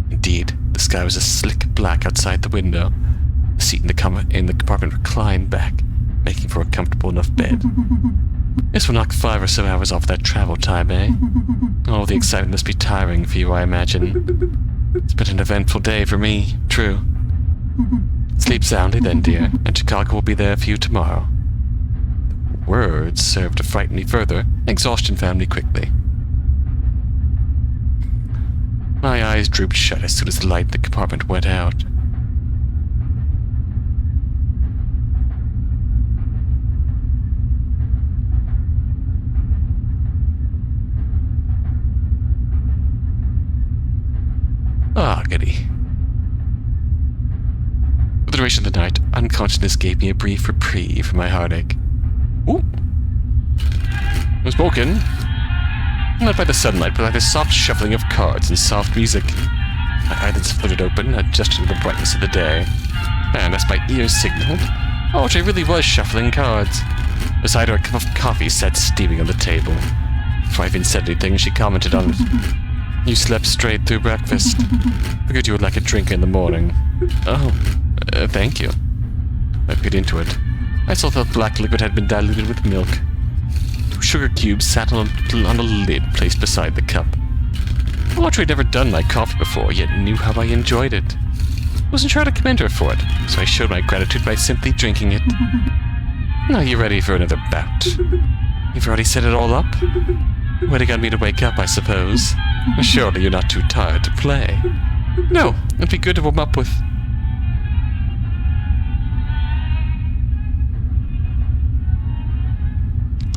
Indeed, the sky was a slick black outside the window. The seat in the compartment reclined back, making for a comfortable enough bed. This will knock 5 or so hours off that travel time, eh? Oh, the excitement must be tiring for you, I imagine. It's been an eventful day for me, true. Sleep soundly then, dear, and Chicago will be there for you tomorrow. The words served to frighten me further. Exhaustion found me quickly. My eyes drooped shut as soon as the light in the compartment went out. Ah, goody. For the duration of the night, unconsciousness gave me a brief reprieve from my heartache. Ooh! I was woken, not by the sunlight, but by the soft shuffling of cards and soft music. My eyelids fluttered open, adjusting to the brightness of the day. And that's my ear signal. Oh, she really was shuffling cards. Beside her, a cup of coffee sat steaming on the table. Before I even said anything, she commented on it. You slept straight through breakfast. Figured you would like a drink in the morning. Oh, thank you. I bit into it. I saw that black liquid had been diluted with milk. 2 sugar cubes sat on a lid placed beside the cup. Audrey had never done my coffee before, yet knew how I enjoyed it. Wasn't sure how to commend her for it, so I showed my gratitude by simply drinking it. Now you ready for another bout? You've already set it all up? Waiting on me to wake up, I suppose. Surely you're not too tired to play. No, it'd be good to warm up with...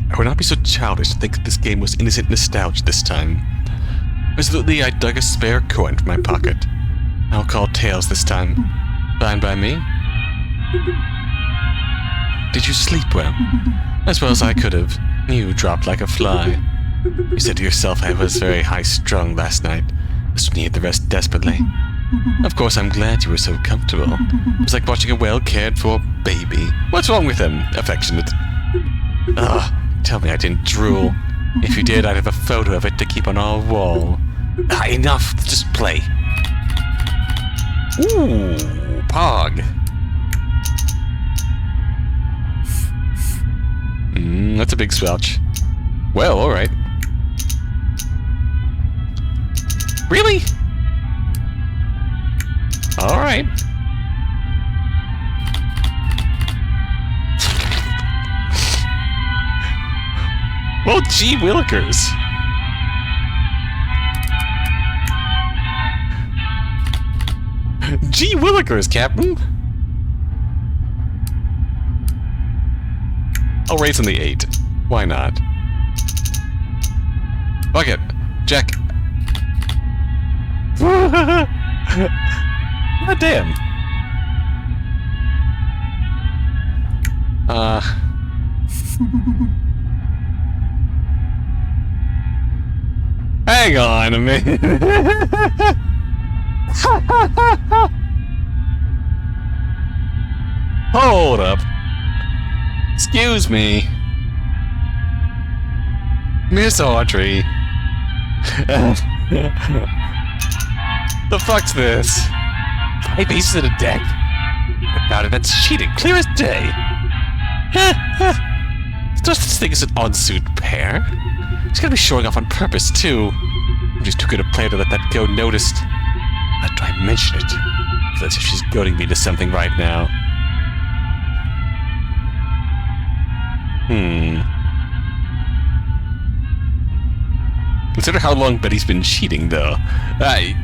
I would not be so childish to think that this game was innocent nostalgia this time. Resolutely, I dug a spare coin from my pocket. I'll call tails this time. Fine by me. Did you sleep well? As well as I could have. You dropped like a fly. You said to yourself I was very high-strung last night. Just needed the rest desperately. Of course, I'm glad you were so comfortable. It was like watching a well-cared-for baby. What's wrong with him? Affectionate. Ugh. Tell me I didn't drool. If you did, I'd have a photo of it to keep on our wall. Enough. Just play. Ooh, Pog. That's a big swelch. Well, alright. Really? Alright. Well, gee willikers. Gee willikers, Captain. I'll raise on the 8. Why not? Fuck it. Jack. God damn. Hang on a minute. Hold up. Excuse me. Miss Audrey. The fuck's this? 5 aces in a deck? About it, that's cheating. Clear as day. There's this thing as an offsuit pair. She's gonna be showing off on purpose, too. I'm just too good a player to let that go noticed. How do I mention it? Feels as if she's goading me to something right now. Consider how long Betty's been cheating, though. Right.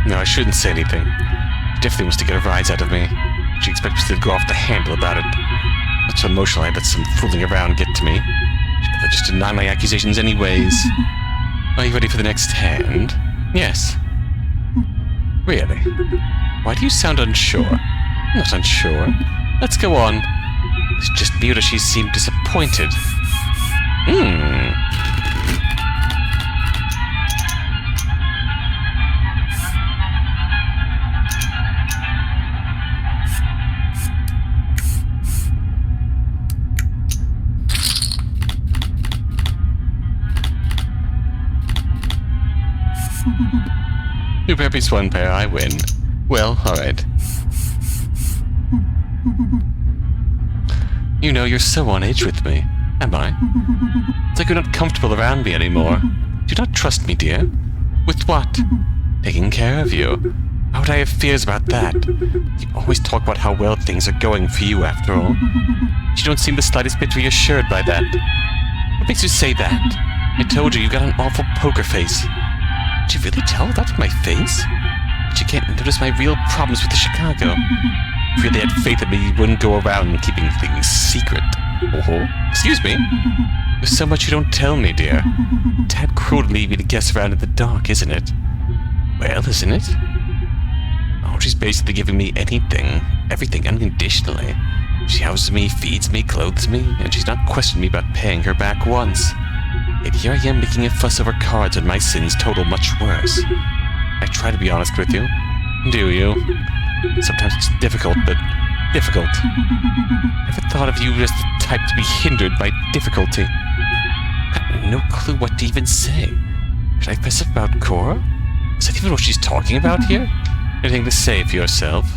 No, I shouldn't say anything. She definitely wants to get a rise out of me. She expects me to go off the handle about it. Not so emotional I let some fooling around get to me. She'd rather just deny my accusations anyways. Are you ready for the next hand? Yes. Really? Why do you sound unsure? I'm not unsure. Let's go on. It's just me or she seemed disappointed. Two pair piece one pair, I win. Well, alright. You know, you're so on edge with me. Am I? It's like you're not comfortable around me anymore. Do you not trust me, dear? With what? Taking care of you. How would I have fears about that? You always talk about how well things are going for you, after all. You don't seem the slightest bit reassured by that. What makes you say that? I told you got an awful poker face. Did you really tell that from my face? But you can't notice my real problems with the Chicago. If you really had faith in me, you wouldn't go around keeping things secret. Oh, excuse me? There's so much you don't tell me, dear. Tad cruel to leave me to guess around in the dark, isn't it? Well, isn't it? Oh, she's basically giving me anything, everything unconditionally. She houses me, feeds me, clothes me, and she's not questioned me about paying her back once. Yet here I am making a fuss over cards when my sins total much worse. I try to be honest with you. Do you? Sometimes it's difficult, but difficult. Never thought of you as the type to be hindered by difficulty. I've no clue what to even say. Should I fess up about Cora? Is that even what she's talking about here? Anything to say for yourself?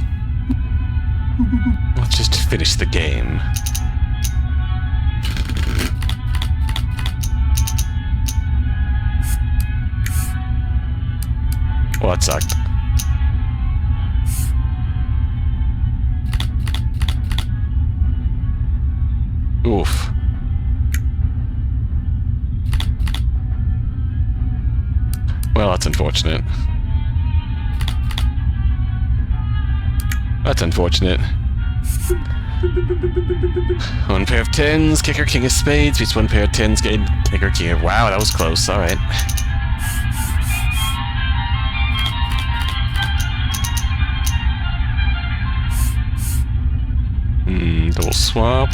Let's just finish the game. Well, that sucked. Oof. Well, that's unfortunate. That's unfortunate. One pair of tens, kicker, king of spades, beats one pair of tens, game, kicker, king of... Wow, that was close, alright. Double swap.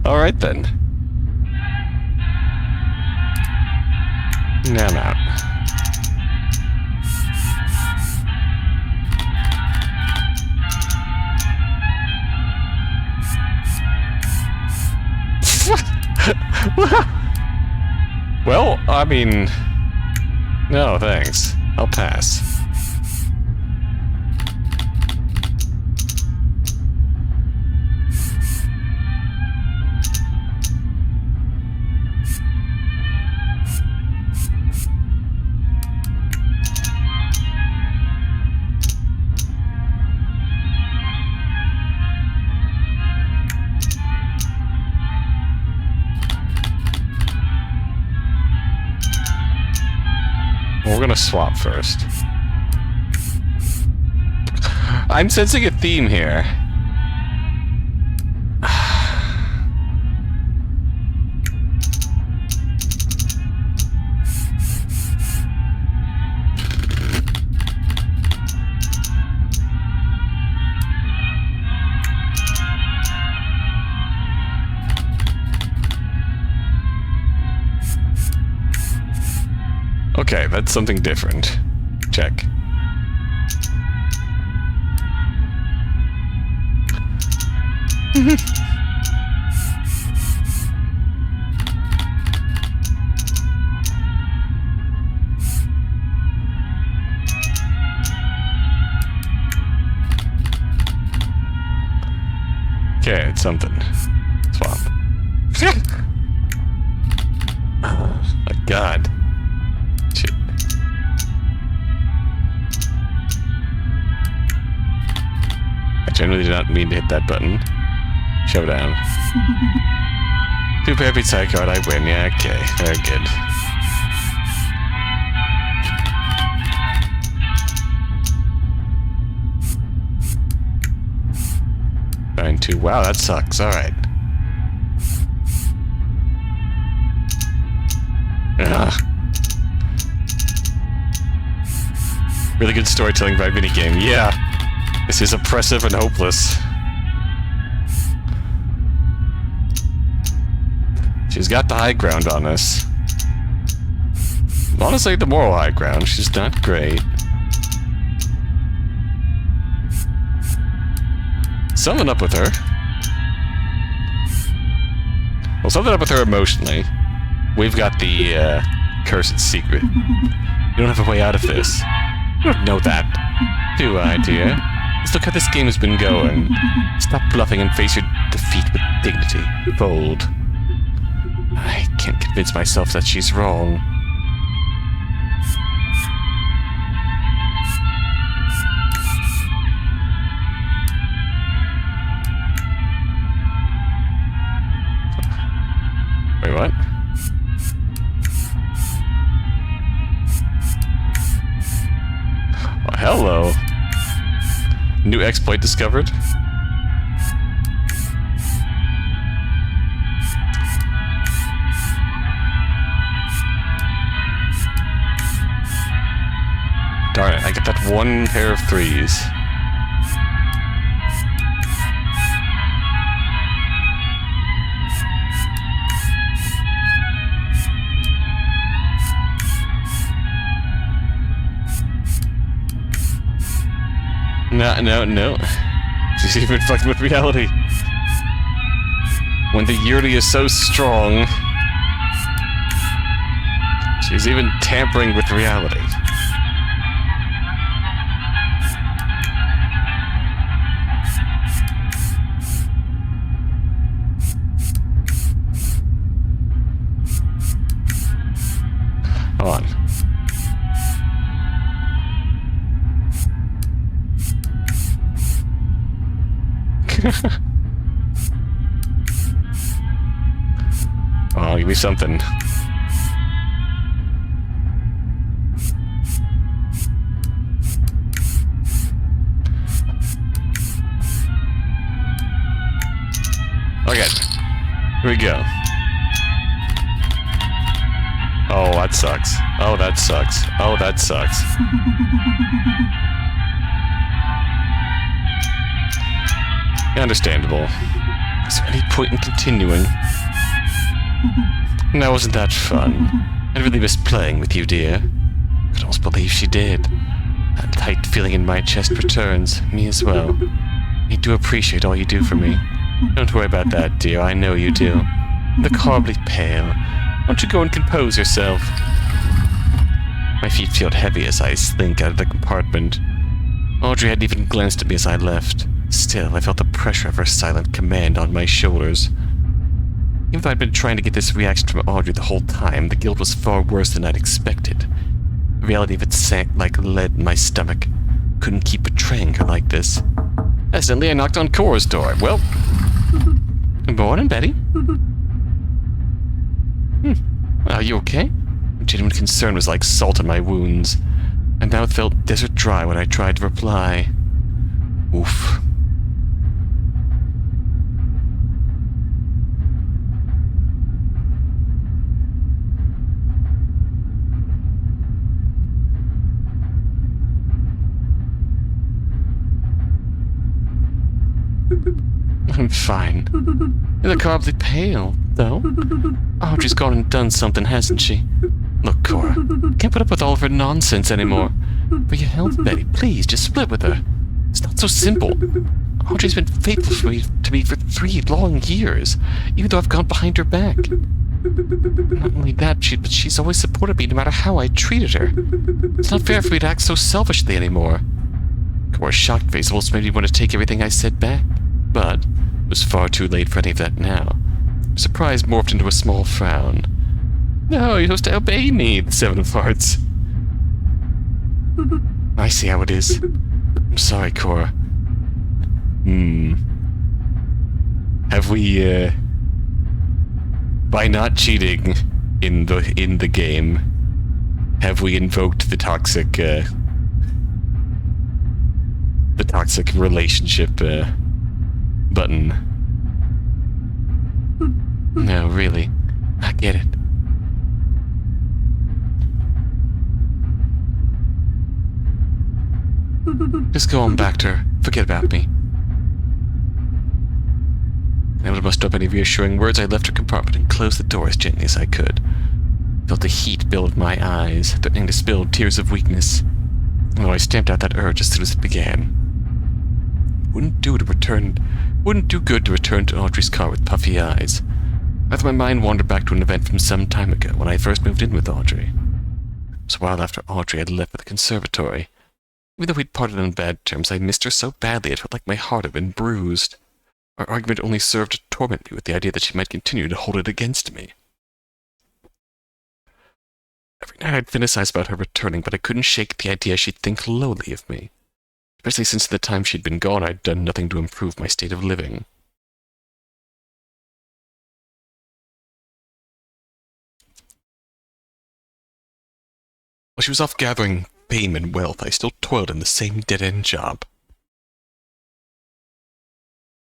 Alright then. Now I'm out. Well, I mean... No, thanks. I'll pass. We're gonna swap first. I'm sensing a theme here. Okay, that's something different. Check. Okay, it's something. Swap. Oh my god. Shit. I generally did not mean to hit that button. Showdown. 2 pair beats side card, I win. Yeah, okay. Very good. Nine, 2. Wow, that sucks. Alright. Really good storytelling by minigame. Yeah. This is oppressive and hopeless. She's got the high ground on us. Honestly, the moral high ground. She's not great. Something up with her. Well, something up with her emotionally. We've got the cursed secret. You don't have a way out of this. You don't know that. Do I, dear? Let's look how this game has been going. Stop bluffing and face your defeat with dignity. Bold. I can't convince myself that she's wrong. Wait, what? Oh, hello. New exploit discovered. Darn it, I get that one pair of threes. No. She's even fucking with reality. When the Yuri is so strong, she's even tampering with reality. Hold on. Oh, give me something. Okay, here we go. Oh, that sucks. Oh, that sucks. Oh, that sucks. Understandable. Is there any point in continuing? Now, wasn't that fun? I really missed playing with you, dear. I could almost believe she did. That tight feeling in my chest returns. Me as well. I do appreciate all you do for me. Don't worry about that, dear. I know you do. You look horribly pale. Why don't you go and compose yourself? My feet feel heavy as I slink out of the compartment. Audrey hadn't even glanced at me as I left. Still, I felt the pressure of her silent command on my shoulders. Even though I'd been trying to get this reaction from Audrey the whole time, the guilt was far worse than I'd expected. The reality of it sank like lead in my stomach. Couldn't keep betraying her like this. Accidentally, I knocked on Cora's door. Well, good morning, Betty. Are you okay? Genuine concern was like salt in my wounds. My mouth felt desert dry when I tried to reply. Oof. I'm fine. You look horribly pale, though. Audrey's gone and done something, hasn't she? Look, Cora, can't put up with all of her nonsense anymore. For your health, Betty, please, just split with her. It's not so simple. Audrey's been faithful to me for 3 long years, even though I've gone behind her back. Not only that, but she's always supported me no matter how I treated her. It's not fair for me to act so selfishly anymore. Cora's shocked face almost made me want to take everything I said back, but it was far too late for any of that now. Surprise morphed into a small frown. No, you're supposed to obey me, the Seven of Hearts. I see how it is. I'm sorry, Cora. Have we, by not cheating in the game, have we invoked the toxic relationship, button? No, really. I get it. Just go on back to her. Forget about me. Able to muster up any reassuring words, I left her compartment and closed the door as gently as I could. Felt the heat build in my eyes, threatening to spill tears of weakness. Although I stamped out that urge as soon as it began. Wouldn't do good to return to Audrey's car with puffy eyes. Rather, my mind wandered back to an event from some time ago when I first moved in with Audrey. It was a while after Audrey had left for the conservatory. Even though we'd parted on bad terms, I missed her so badly it felt like my heart had been bruised. Our argument only served to torment me with the idea that she might continue to hold it against me. Every night I'd fantasize about her returning, but I couldn't shake the idea she'd think lowly of me. Especially since the time she'd been gone, I'd done nothing to improve my state of living. While she was off gathering fame and wealth, I still toiled in the same dead-end job.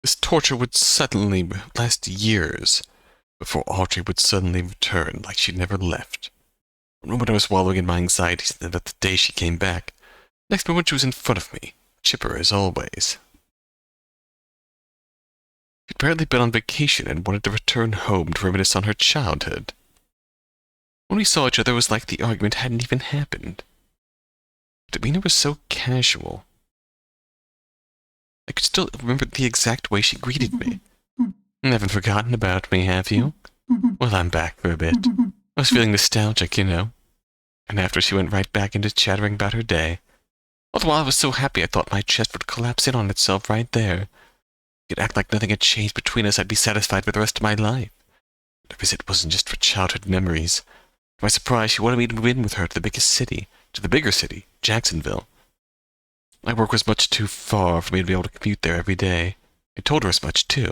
This torture would suddenly last years before Audrey would suddenly return like she'd never left. One moment I was wallowing in my anxieties, and then the day she came back, Next moment she was in front of me, chipper as always. She'd apparently been on vacation and wanted to return home to reminisce on her childhood. When we saw each other, it was like the argument hadn't even happened. Her demeanor was so casual. I could still remember the exact way she greeted me. Haven't forgotten about me, have you? Well, I'm back for a bit. I was feeling nostalgic, you know. And after she went right back into chattering about her day. All the while I was so happy I thought my chest would collapse in on itself right there. If you'd act like nothing had changed between us, I'd be satisfied with the rest of my life. But her visit wasn't just for childhood memories. To my surprise, she wanted me to move in with her to the bigger city, Jacksonville. My work was much too far for me to be able to commute there every day. I told her as much, too.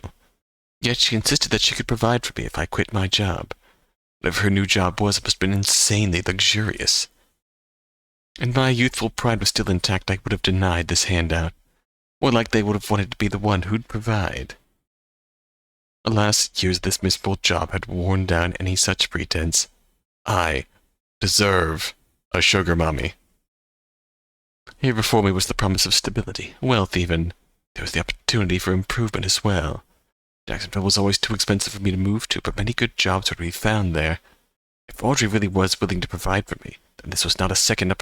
Yet she insisted that she could provide for me if I quit my job. Whatever her new job was, it must have been insanely luxurious. And my youthful pride was still intact, I would have denied this handout. More like they would have wanted to be the one who'd provide. Alas, years of this miserable job had worn down any such pretense. I deserve a sugar mommy. Here before me was the promise of stability, wealth even. There was the opportunity for improvement as well. Jacksonville was always too expensive for me to move to, but many good jobs were to be found there. If Audrey really was willing to provide for me, then this was not a second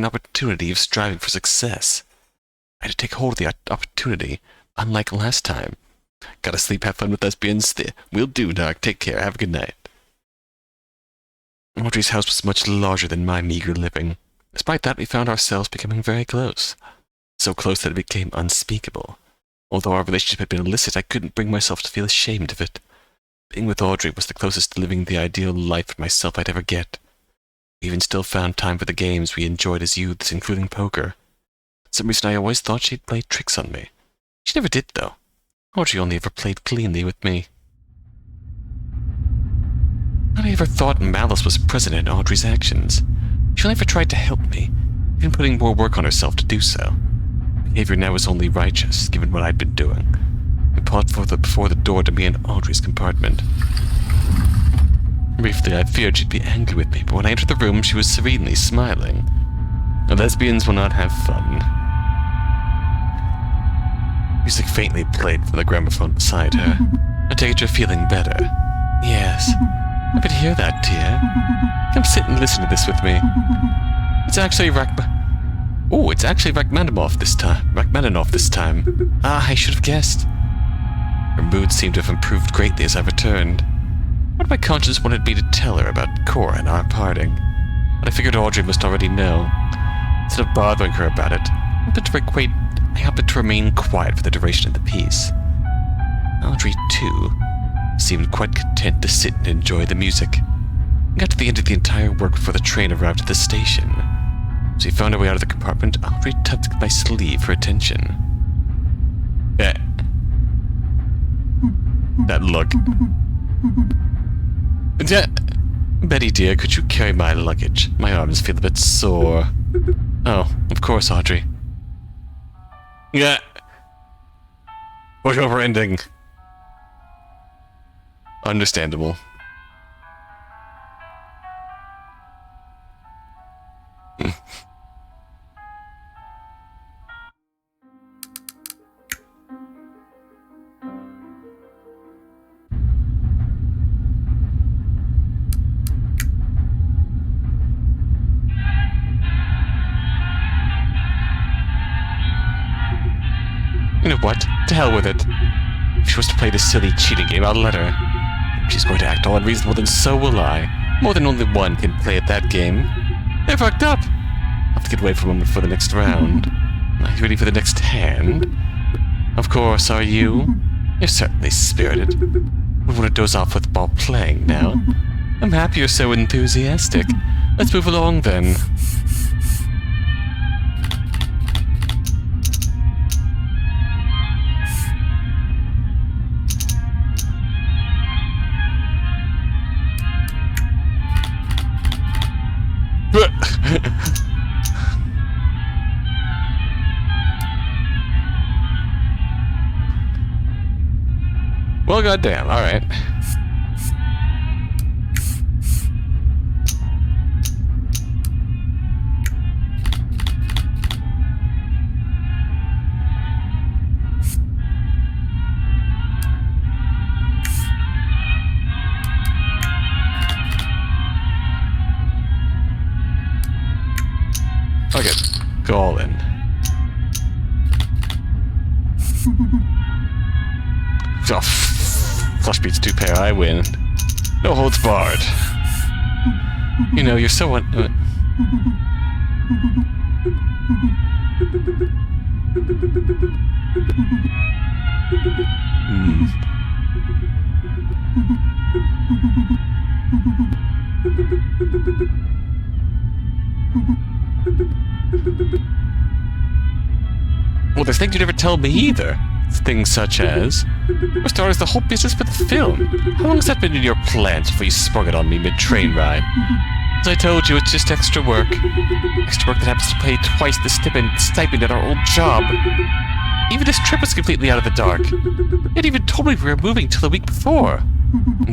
opportunity of striving for success? I had to take hold of the opportunity, unlike last time. Gotta sleep, have fun with lesbians? Will do, Doc. Take care. Have a good night. Audrey's house was much larger than my meager living. Despite that, we found ourselves becoming very close. So close that it became unspeakable. Although our relationship had been illicit, I couldn't bring myself to feel ashamed of it. Being with Audrey was the closest to living the ideal life for myself I'd ever get. We even still found time for the games we enjoyed as youths, including poker. For some reason I always thought she'd play tricks on me. She never did, though. Audrey only ever played cleanly with me. Not I ever thought malice was present in Audrey's actions. She never tried to help me, even putting more work on herself to do so. Behavior now was only righteous, given what I'd been doing. We paused before the door to me and Audrey's compartment. Briefly, I feared she'd be angry with me, but when I entered the room, she was serenely smiling. The lesbians will not have fun. Music faintly played from the gramophone beside her. I take it you're feeling better. Yes. I could hear that, dear. Come sit and listen to this with me. It's actually Rachmaninoff this time. Ah, I should have guessed. Her mood seemed to have improved greatly as I returned. What my conscience wanted me to tell her about Cora and our parting. But I figured Audrey must already know. Instead of bothering her about it, I opted to remain quiet for the duration of the piece. Audrey, too, seemed quite content to sit and enjoy the music. We got to the end of the entire work before the train arrived at the station. As we found our way out of the compartment, Audrey tugged at my sleeve for attention. That look. Betty dear, could you carry my luggage? My arms feel a bit sore. Oh, of course, Audrey. Yeah. Pushover ending. Understandable. You know what? To hell with it. If she wants to play this silly cheating game, I'll let her. If she's going to act all unreasonable, then so will I. More than only one can play at that game. I fucked up! I'll have to get away for a moment for the next round. Are you ready for the next hand? Of course, are you? You're certainly spirited. We want to doze off with ball playing now. I'm happy you're so enthusiastic. Let's move along then. Well, goddamn, alright. all in. Oh, flush beats 2 pair, I win. No holds barred. You know, you're so Well, there's things you never tell me either. Things such as, for starters, the whole business with the film. How long has that been in your plans before you sprung it on me mid-train ride? As I told you, it's just extra work. Extra work that happens to pay twice the stipend at our old job. Even this trip was completely out of the dark. You hadn't even told me we were moving till the week before.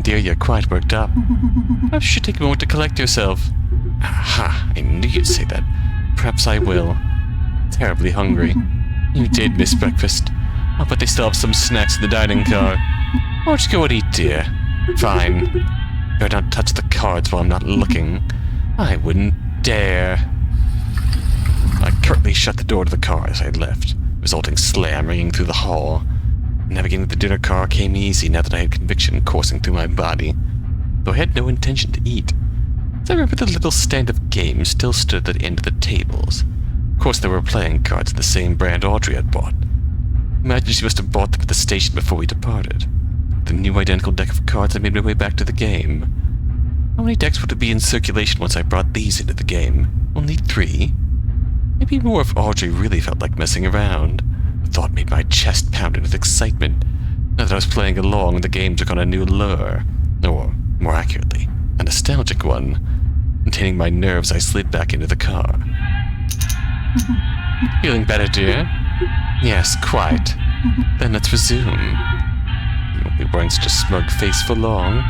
Dear, you're quite worked up. Perhaps you should take a moment to collect yourself. Aha, I knew you'd say that. Perhaps I will. Terribly hungry. You did miss breakfast. Oh, but they still have some snacks in the dining car. Why don't you go and eat, dear? Fine. Better not touch the cards while I'm not looking. I wouldn't dare. I curtly shut the door to the car as I left, resulting slam ringing through the hall. Navigating the dinner car came easy now that I had conviction coursing through my body, though I had no intention to eat. As I remember, the little stand of games still stood at the end of the tables. Of course, there were playing cards of the same brand Audrey had bought. Imagine she must have bought them at the station before we departed. The new identical deck of cards, I made my way back to the game. How many decks would it be in circulation once I brought these into the game? Only 3? Maybe more if Audrey really felt like messing around. The thought made my chest pounded with excitement. Now that I was playing along, the game took on a new lure. Or, more accurately, a nostalgic one. Containing my nerves, I slid back into the car. Feeling better, dear? Yes, quite. Then let's resume. You won't be wearing such a smug face for long.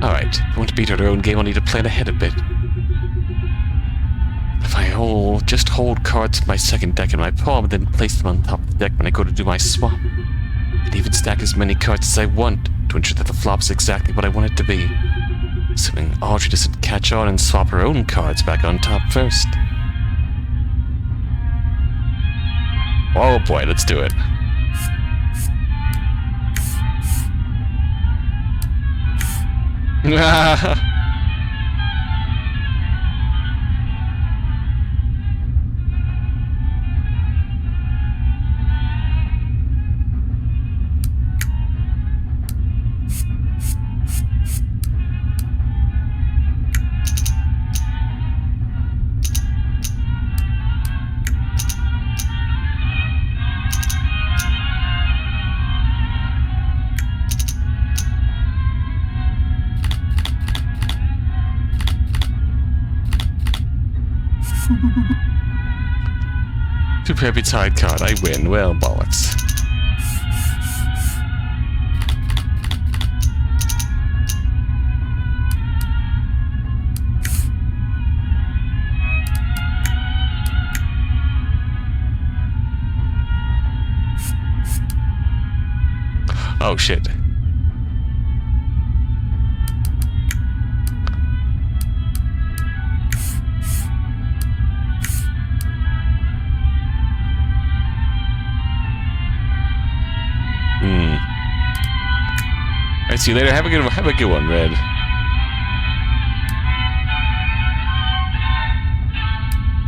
Alright, if I want to beat her own game, I'll need to plan ahead a bit. If I just hold cards in my second deck in my palm and then place them on top of the deck when I go to do my swap. I can even stack as many cards as I want to ensure that the flop is exactly what I want it to be. Assuming Audrey doesn't catch on and swap her own cards back on top first. Oh boy, let's do it. Two pair beats hide card, I win. Well, bollocks. Oh shit. Alright, see you later. Have a good one, Red.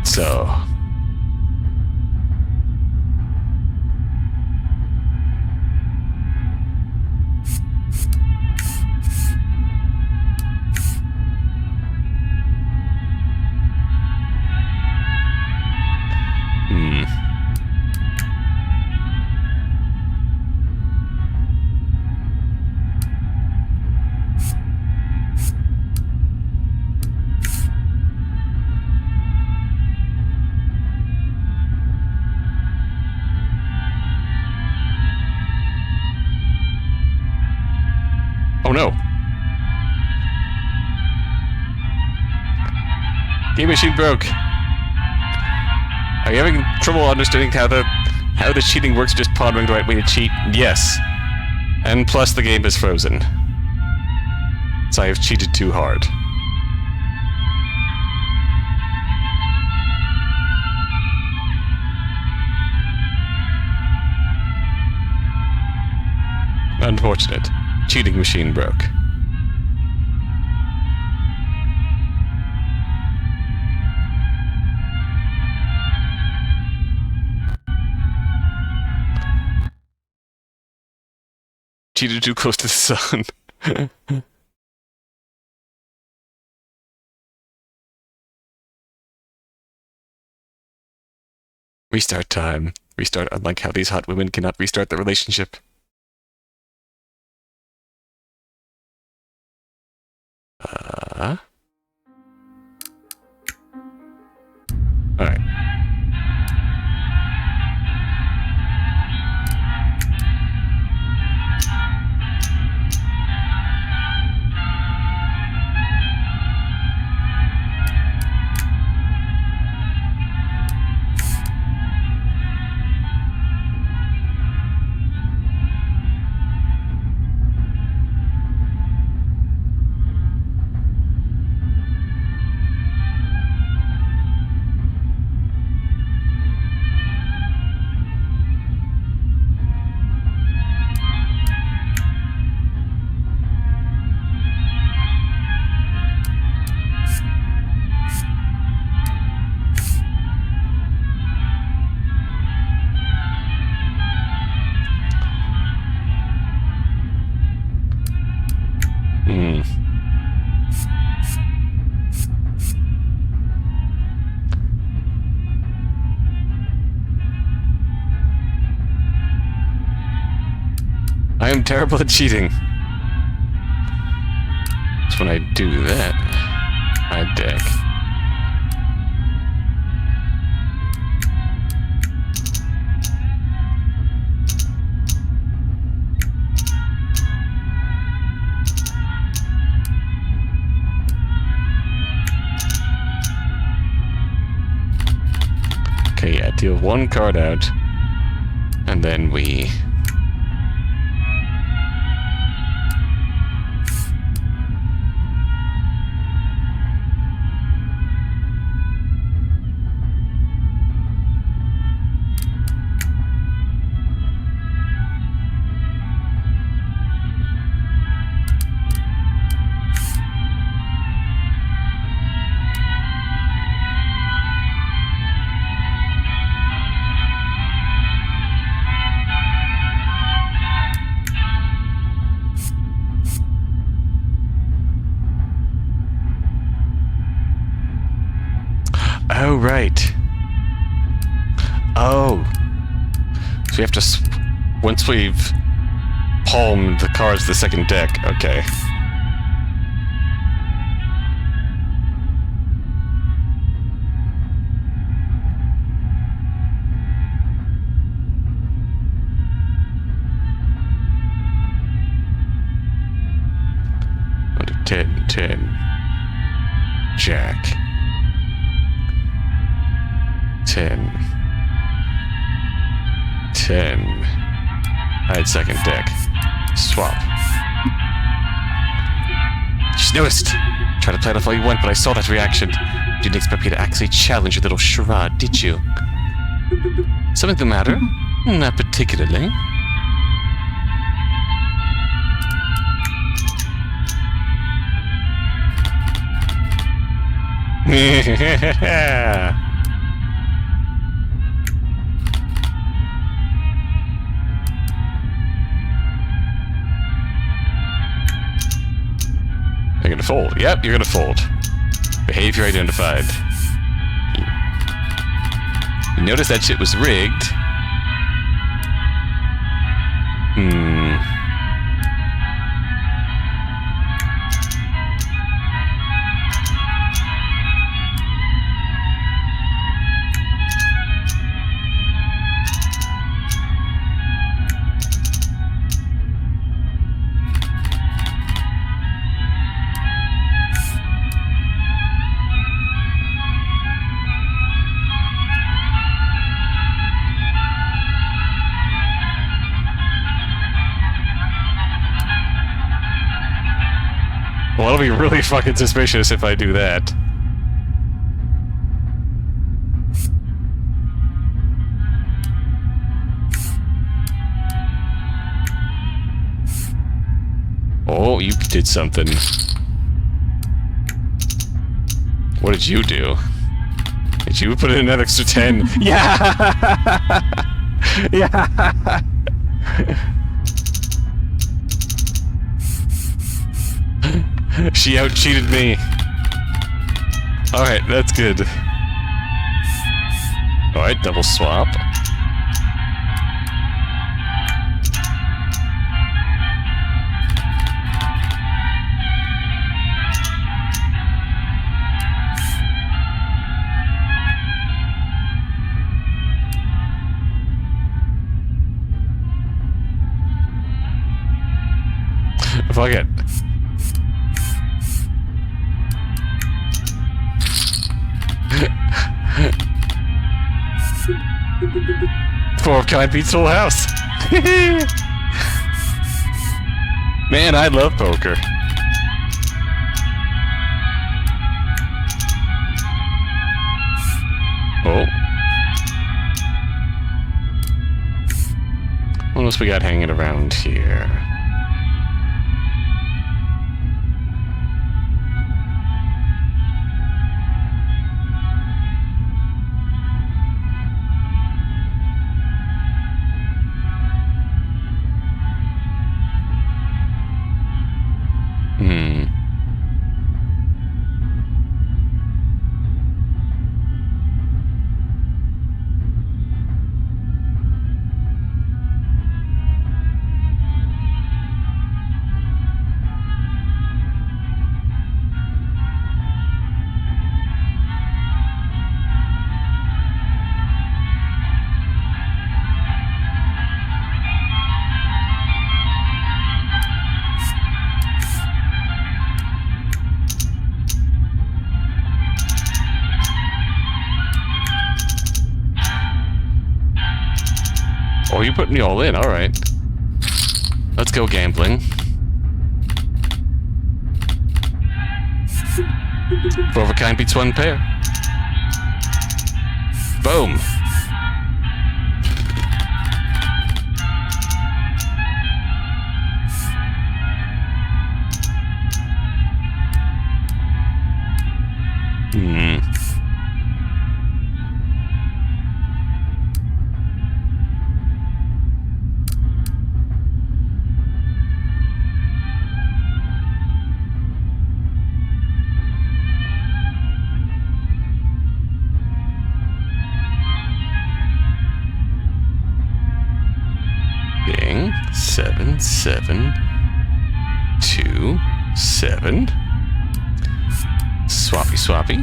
So. Oh no. Game machine broke. Are you having trouble understanding how the cheating works, just pondering the right way to cheat? Yes. And plus the game is frozen. So I have cheated too hard. Unfortunate. Cheating machine broke. Cheated too close to the sun. Restart time. Restart, unlike how these hot women cannot restart the relationship. Alright. I am terrible at cheating. So when I do that, I deck. Okay, yeah, deal one card out, and then we... Oh, right. Oh. So we have to... once we've palmed the cards to the second deck, okay. Under 10, 10. Jack. 10. 10. I had second deck. Swap. Just noticed. Try to play it off all you want, but I saw that reaction. You didn't expect me to actually challenge your little charade, did you? Something the matter? Not particularly. You're gonna fold. Yep, you're gonna fold. Behavior identified. You notice that shit was rigged. be really fucking suspicious if I do that. Oh, you did something. What did you do? Did you put in an extra 10? Yeah! Yeah! She out-cheated me. Alright, that's good. Alright, double swap. Fuck it. Four of kind beats full house. Man, I love poker. Oh. What else we got hanging around here? Oh, you're putting me all in, alright. Let's go gambling. Four of a kind beats one pair. Boom! Bing. 7, 7, 2, 7. Swappy, swappy.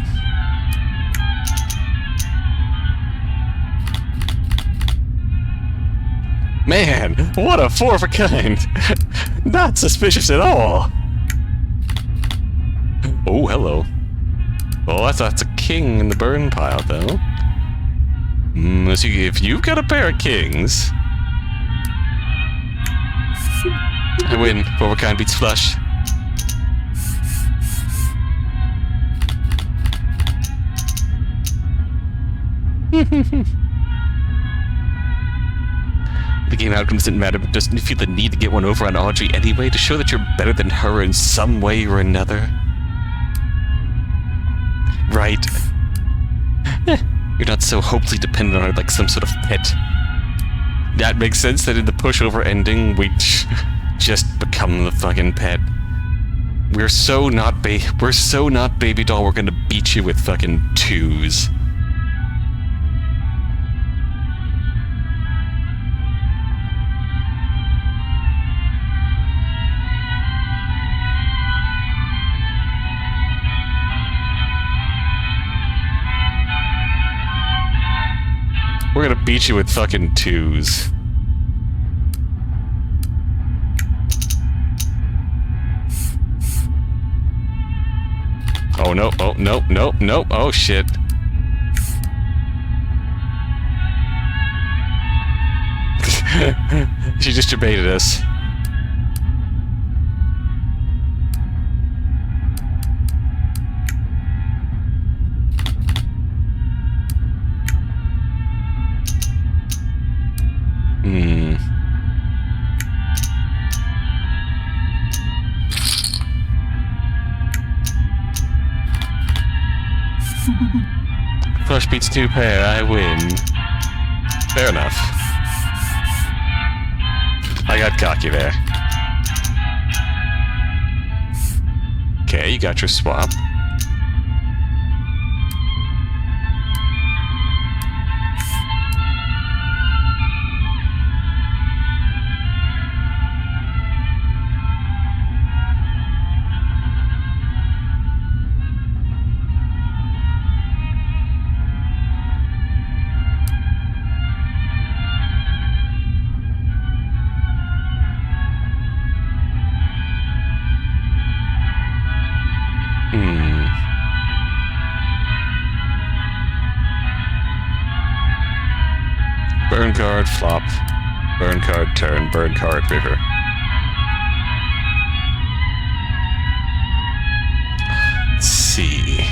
Man, what a four of a kind! Not suspicious at all! Oh, hello. Well, that's a king in the burn pile, though. So if you've got a pair of kings... I win. Four of a kind beats flush. The game outcome doesn't matter, but doesn't you feel the need to get one over on Audrey anyway to show that you're better than her in some way or another? Right. You're not so hopelessly dependent on her like some sort of pet. That makes sense that in the pushover ending, we just become the fucking pet. We're so not baby doll, we're gonna beat you with fucking 2s. We're gonna beat you with fucking 2s. Oh no, oh no, no, no, oh shit. She just debated us. Flush beats 2 pair, I win. Fair enough. I got cocky there. Okay, you got your swap. Burn card, flop. Burn card, turn. Burn card, river. Let's see.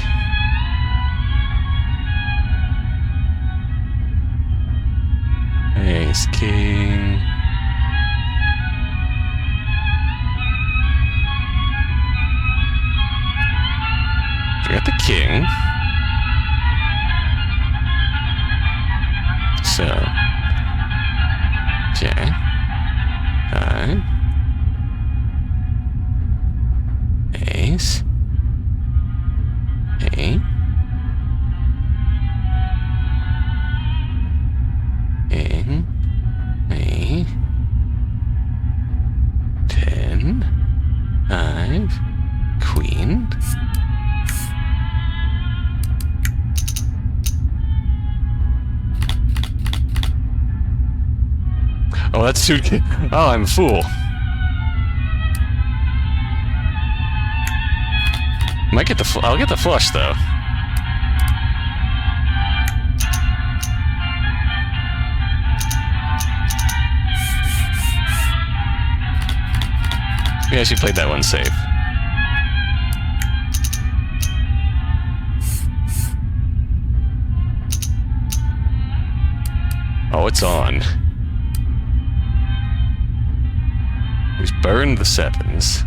Ace, king. We got the king. So, Jack, 5, ace, 8, king, 8, 10, 5, queen. Oh, that's suit. Oh, I'm a fool. Might get the. I'll get the flush though. Maybe I should play that one safe. Oh, it's on. He's burned the 7s.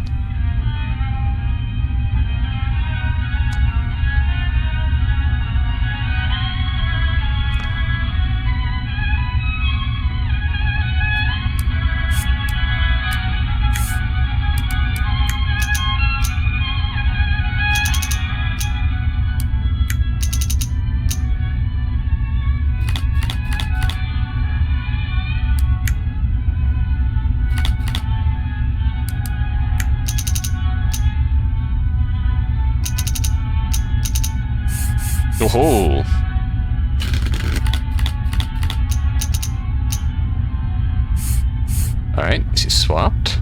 Oh. Alright, she's swapped.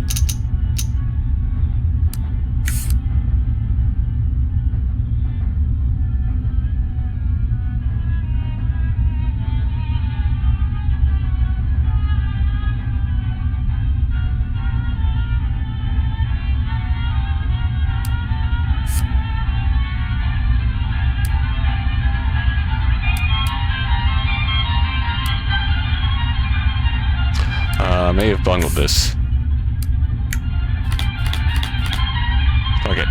I may have bungled this. Fuck it.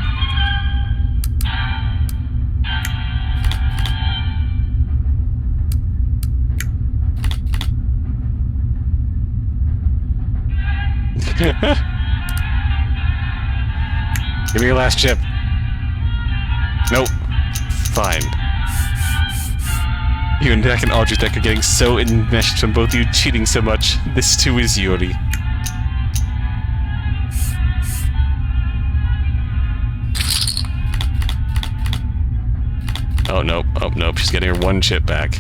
Give me your last chip. Nope. Fine. You and Dak and Audrey Deck are getting so enmeshed from both of you cheating so much. This too is Yuri. Oh nope, oh nope, she's getting her 1 chip back.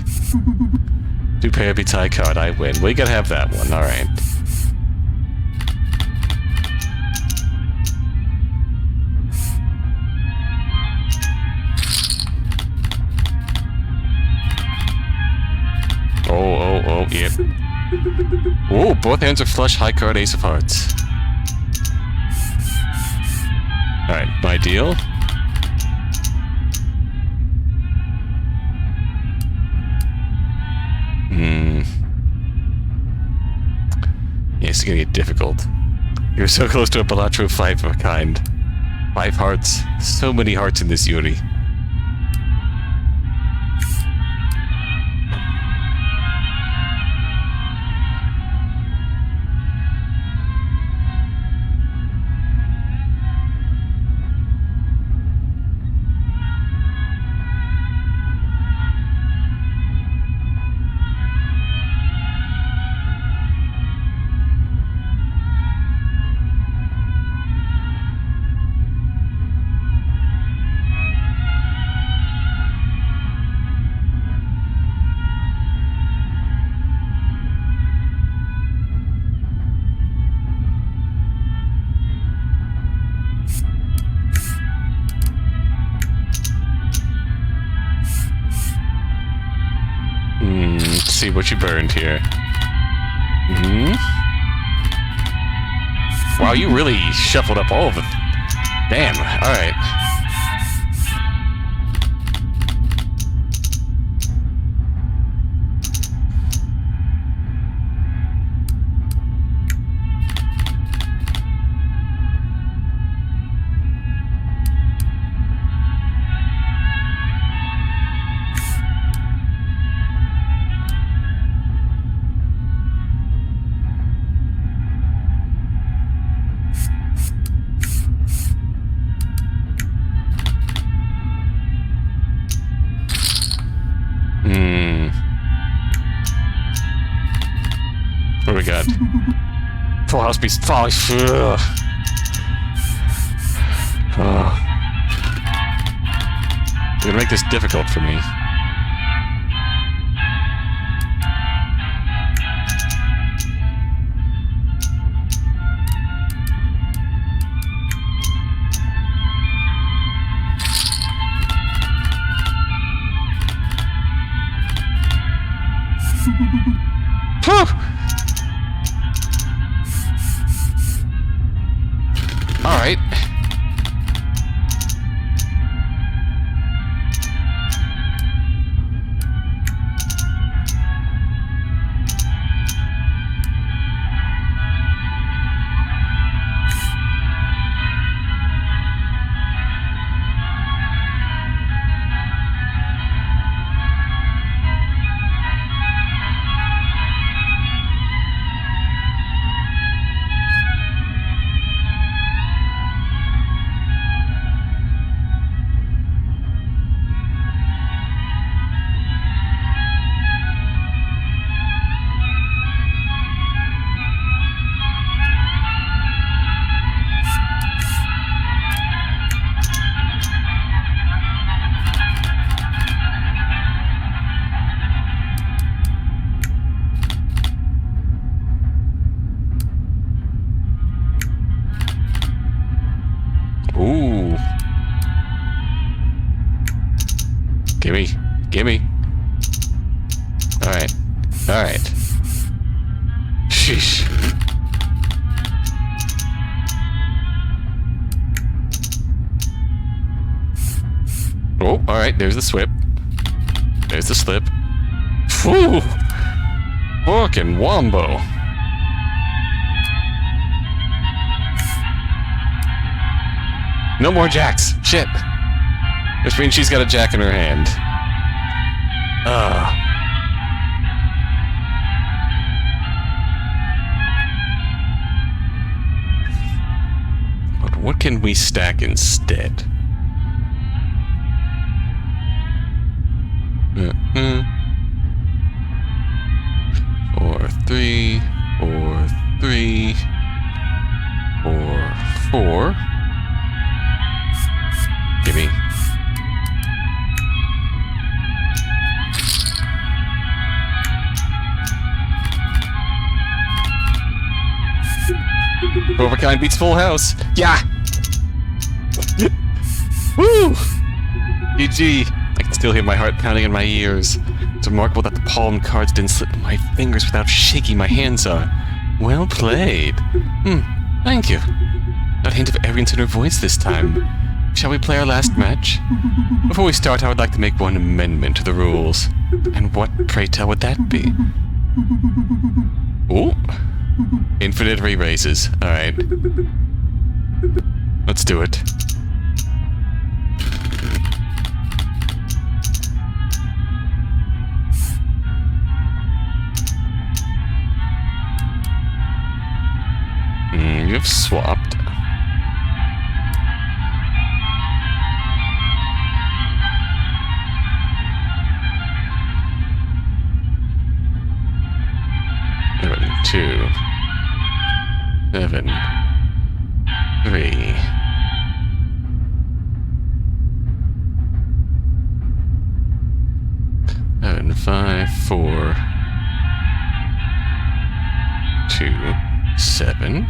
2 pair beats high card, I win. Well, you gotta have that one, alright. Oh, yep. Oh, both hands are flush, high card, ace of hearts. Alright, my deal. Yeah, it's gonna get difficult. You're so close to a Balatro 5 of a kind. 5 hearts. So many hearts in this Yuri. see what you burned here. Hmm? Wow, you really shuffled up all of it. Damn, alright. What do we got? Full house beast. Folly. Oh. You're gonna make this difficult for me. Alright. Ooh. Gimme. Gimme. Alright. Alright. Sheesh. Oh, alright, there's the slip. There's the slip. Whew! Fucking wombo. No more jacks. Shit. Which means she's got a jack in her hand. But what can we stack instead? 4, 3, 4, 3, 4, 4. Gimme. Overkind beats Full House. Yeah. Woo! GG. I can still hear my heart pounding in my ears. It's remarkable that the palm cards didn't slip my fingers without shaking my hands are. Well played. Thank you. Not a hint of arrogance in her voice this time. Shall we play our last match? Before we start, I would like to make one amendment to the rules. And what, pray tell, would that be? Ooh. Infinite re-raises. Alright. Let's do it. You've swapped. Two, 7, 3. And 5, 4, 2, 7.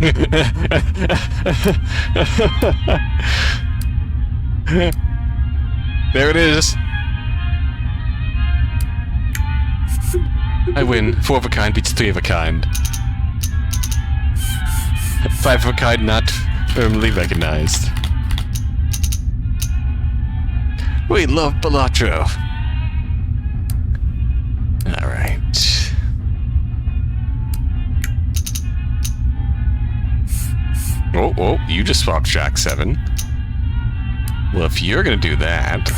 There it is. I win. 4 of a kind beats 3 of a kind. 5 of a kind not firmly recognized. We love Balatro. Alright. Oh, you just swapped Jack 7. Well, if you're gonna do that...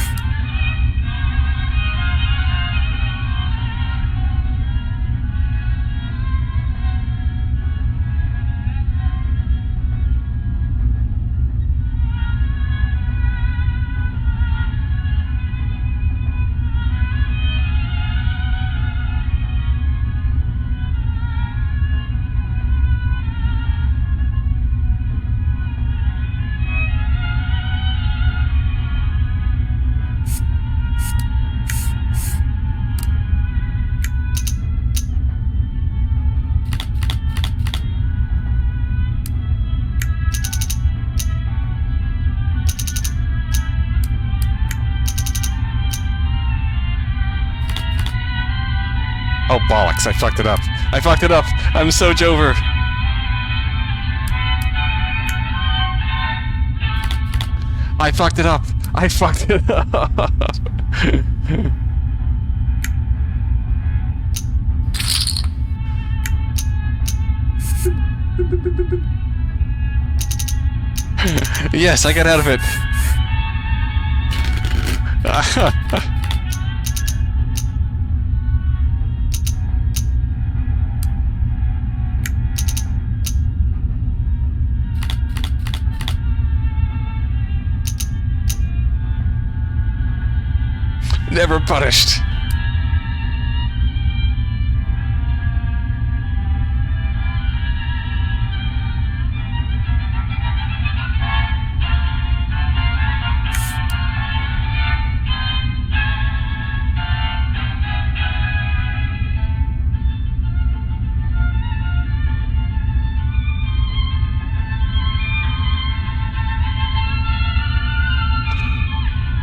Oh, bollocks, I fucked it up. I fucked it up! I'm so Jover! I fucked it up! I fucked it up! Yes, I got out of it! Never punished.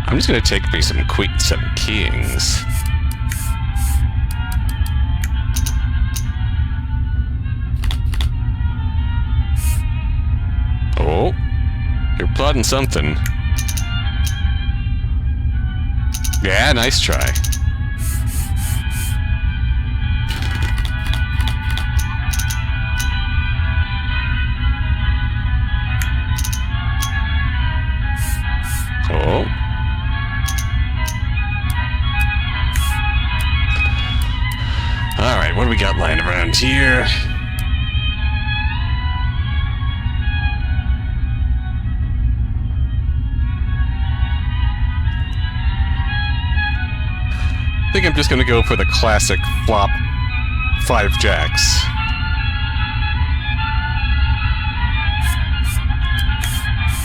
I'm just gonna take me some kings. Oh, you're plotting something. Yeah, nice try. Oh. Alright, what do we got lying around here? I think I'm just gonna go for the classic flop 5 jacks.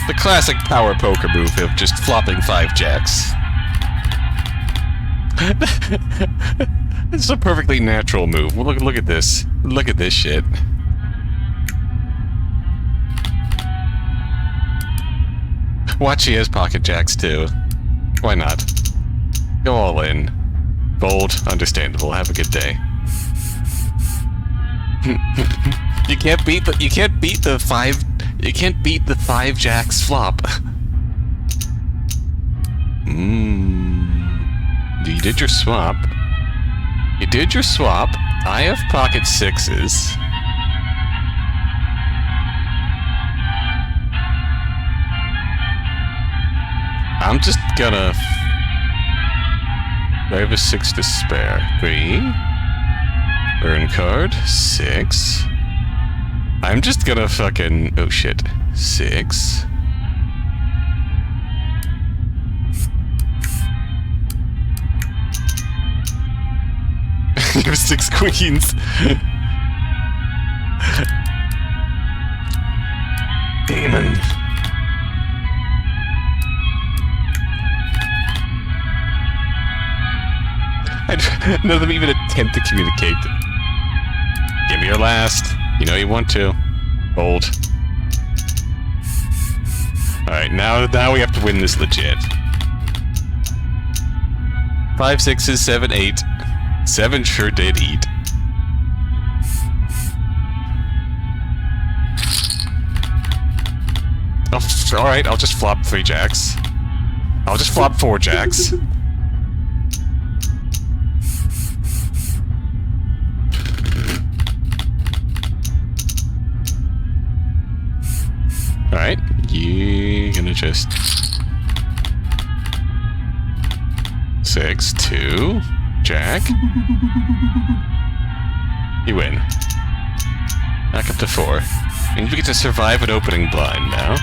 The classic power poker move of just flopping 5 jacks. It's a perfectly natural move. Well, look at this. Look at this shit. Watch, he has pocket jacks too. Why not? Go all in. Bold, understandable. Have a good day. You can't beat the 5 jacks flop. You did your swap. You did your swap. I have pocket 6s. I'm just gonna... I have a 6 to spare. 3. Earn card. 6. I'm just gonna fucking... Oh shit. 6. You have 6 queens. Demon. None of them even attempt to communicate. Give me your last. You know you want to. Hold. Alright, now we have to win this legit. 5 6s, 7 8. 7 sure did eat. Oh, alright, I'll just flop 3 jacks. I'll just flop 4 jacks. Alright, you're gonna just... 6, 2, jack. You win. Back up to 4. And you get to survive an opening blind now.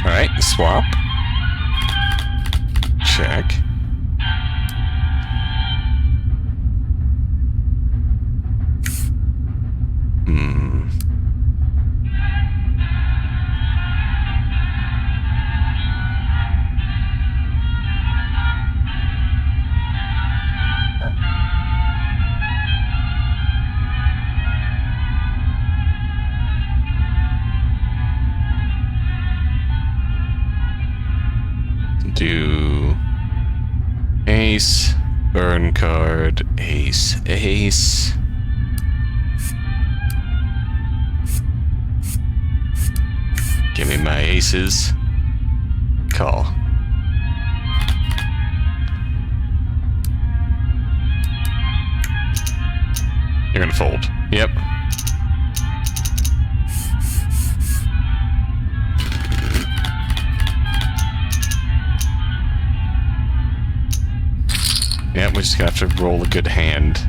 Alright, swap. Check. Do ace, burn card, ace, ace. Give me my aces. Call. You're gonna fold. Yep. Yeah, we're just gonna have to roll a good hand.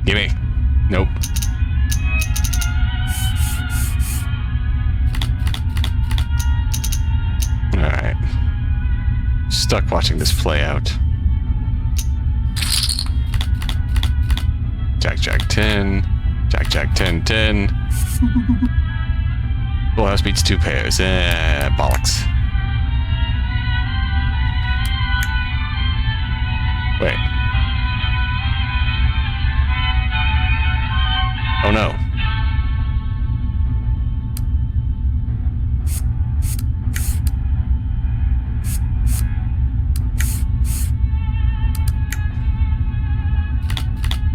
Gimme. Nope. Alright. Stuck watching this play out. Jack, Jack, 10. Jack, Jack, 10, 10. Full house beats 2 pairs. Bollocks. Wait. Oh no.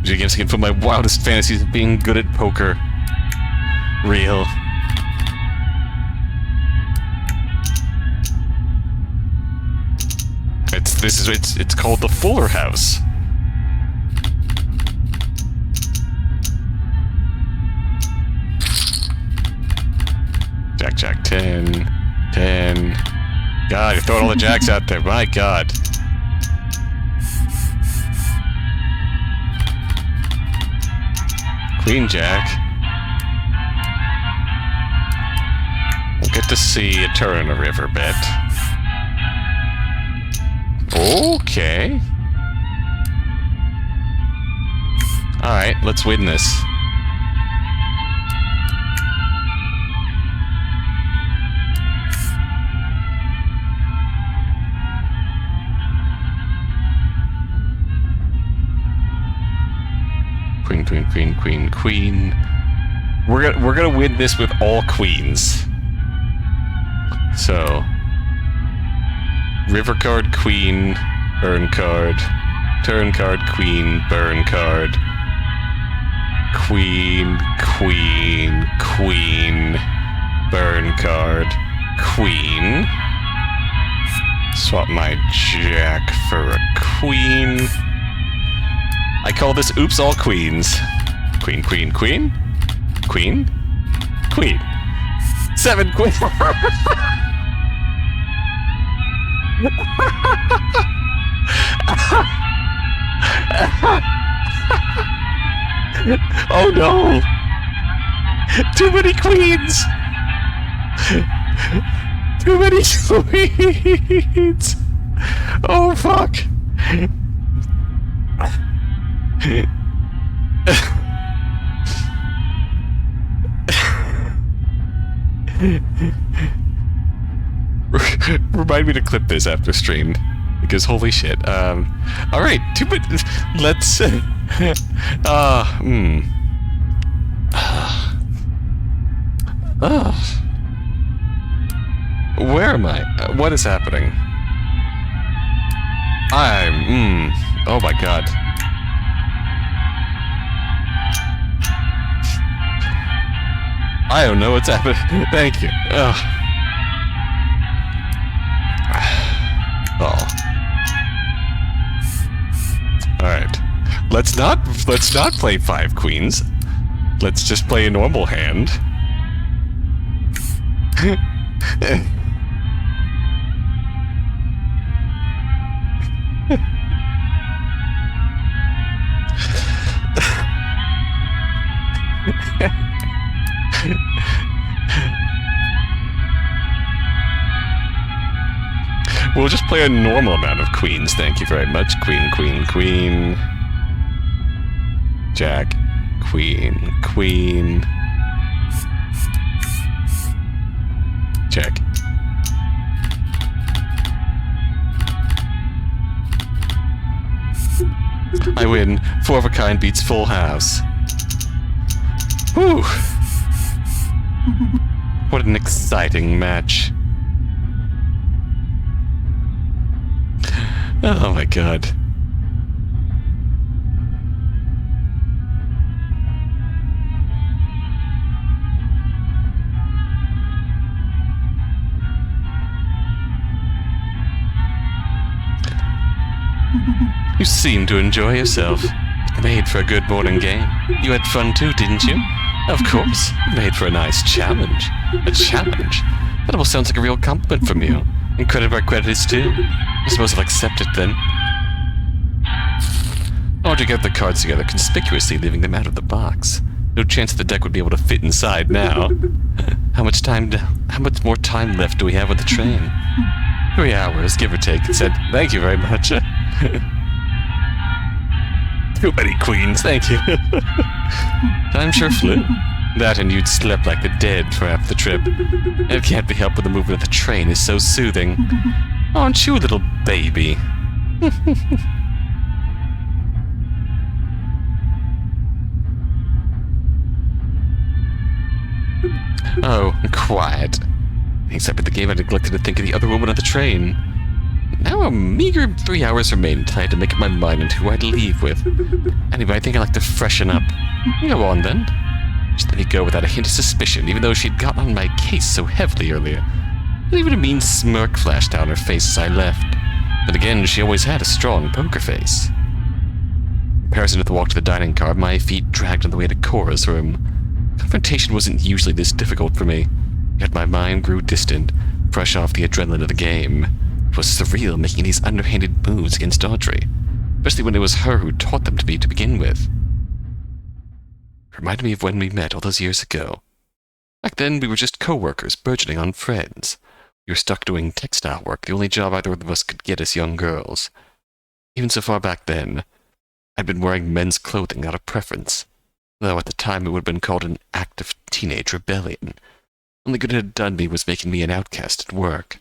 Against again for my wildest fantasies of being good at poker. Real. It's called the Fuller House. Jack, Jack, 10, 10. God, you're throwing all the jacks out there. My God. Queen, Jack. We'll get to see a turn a river bet. Okay. Alright, let's win this. Queen, queen, queen, queen, queen. We're gonna win this with all queens. So, river card, queen, burn card, turn card, queen, burn card, queen, queen, queen, burn card, queen. Swap my jack for a queen. I call this Oops All Queens. Queen, queen, queen. Queen. Queen. 7 queens. Oh no! Too many queens! Too many queens! Oh fuck! Remind me to clip this after stream, because holy shit. Alright, let's... Where am I? What is happening? Oh my god. I don't know what's happening. Thank you. Oh. Alright. Let's not play 5 queens. Let's just play a normal hand. We'll just play a normal amount of queens, thank you very much. Queen, queen, queen. Jack. Queen, queen. Check. I win. 4 of a kind beats full house. Whew. What an exciting match. Oh my god. You seem to enjoy yourself. Made for a good morning game. You had fun too, didn't you? Of course. Made for a nice challenge. A challenge? That almost sounds like a real compliment from you. And credit where credit is due. I suppose I'll accept it then. Audrey got the cards together conspicuously, leaving them out of the box. No chance the deck would be able to fit inside now. How much more time left do we have on the train? 3 hours, give or take, and said, thank you very much. Too many queens, thank you. Time sure flew. That and you'd slept like the dead for half the trip. It can't be helped, but the movement of the train is so soothing. Aren't you a little baby? Oh, quiet. Except for the game, I neglected to think of the other woman on the train. Now a meager 3 hours remain till I had to make up my mind on who I'd leave with. Anyway, I think I'd like to freshen up. Go on, then. Just let me go without a hint of suspicion, even though she'd gotten on my case so heavily earlier. And even a mean smirk flashed down her face as I left. But again, she always had a strong poker face. In comparison to the walk to the dining car, my feet dragged on the way to Cora's room. Confrontation wasn't usually this difficult for me, yet my mind grew distant, fresh off the adrenaline of the game. It was surreal making these underhanded moves against Audrey, especially when it was her who taught them to me to begin with. It reminded me of when we met all those years ago. Back then, we were just co-workers, burgeoning on friends. We were stuck doing textile work, the only job either of us could get as young girls. Even so far back then, I'd been wearing men's clothing out of preference, though at the time it would have been called an act of teenage rebellion. Only good it had done me was making me an outcast at work.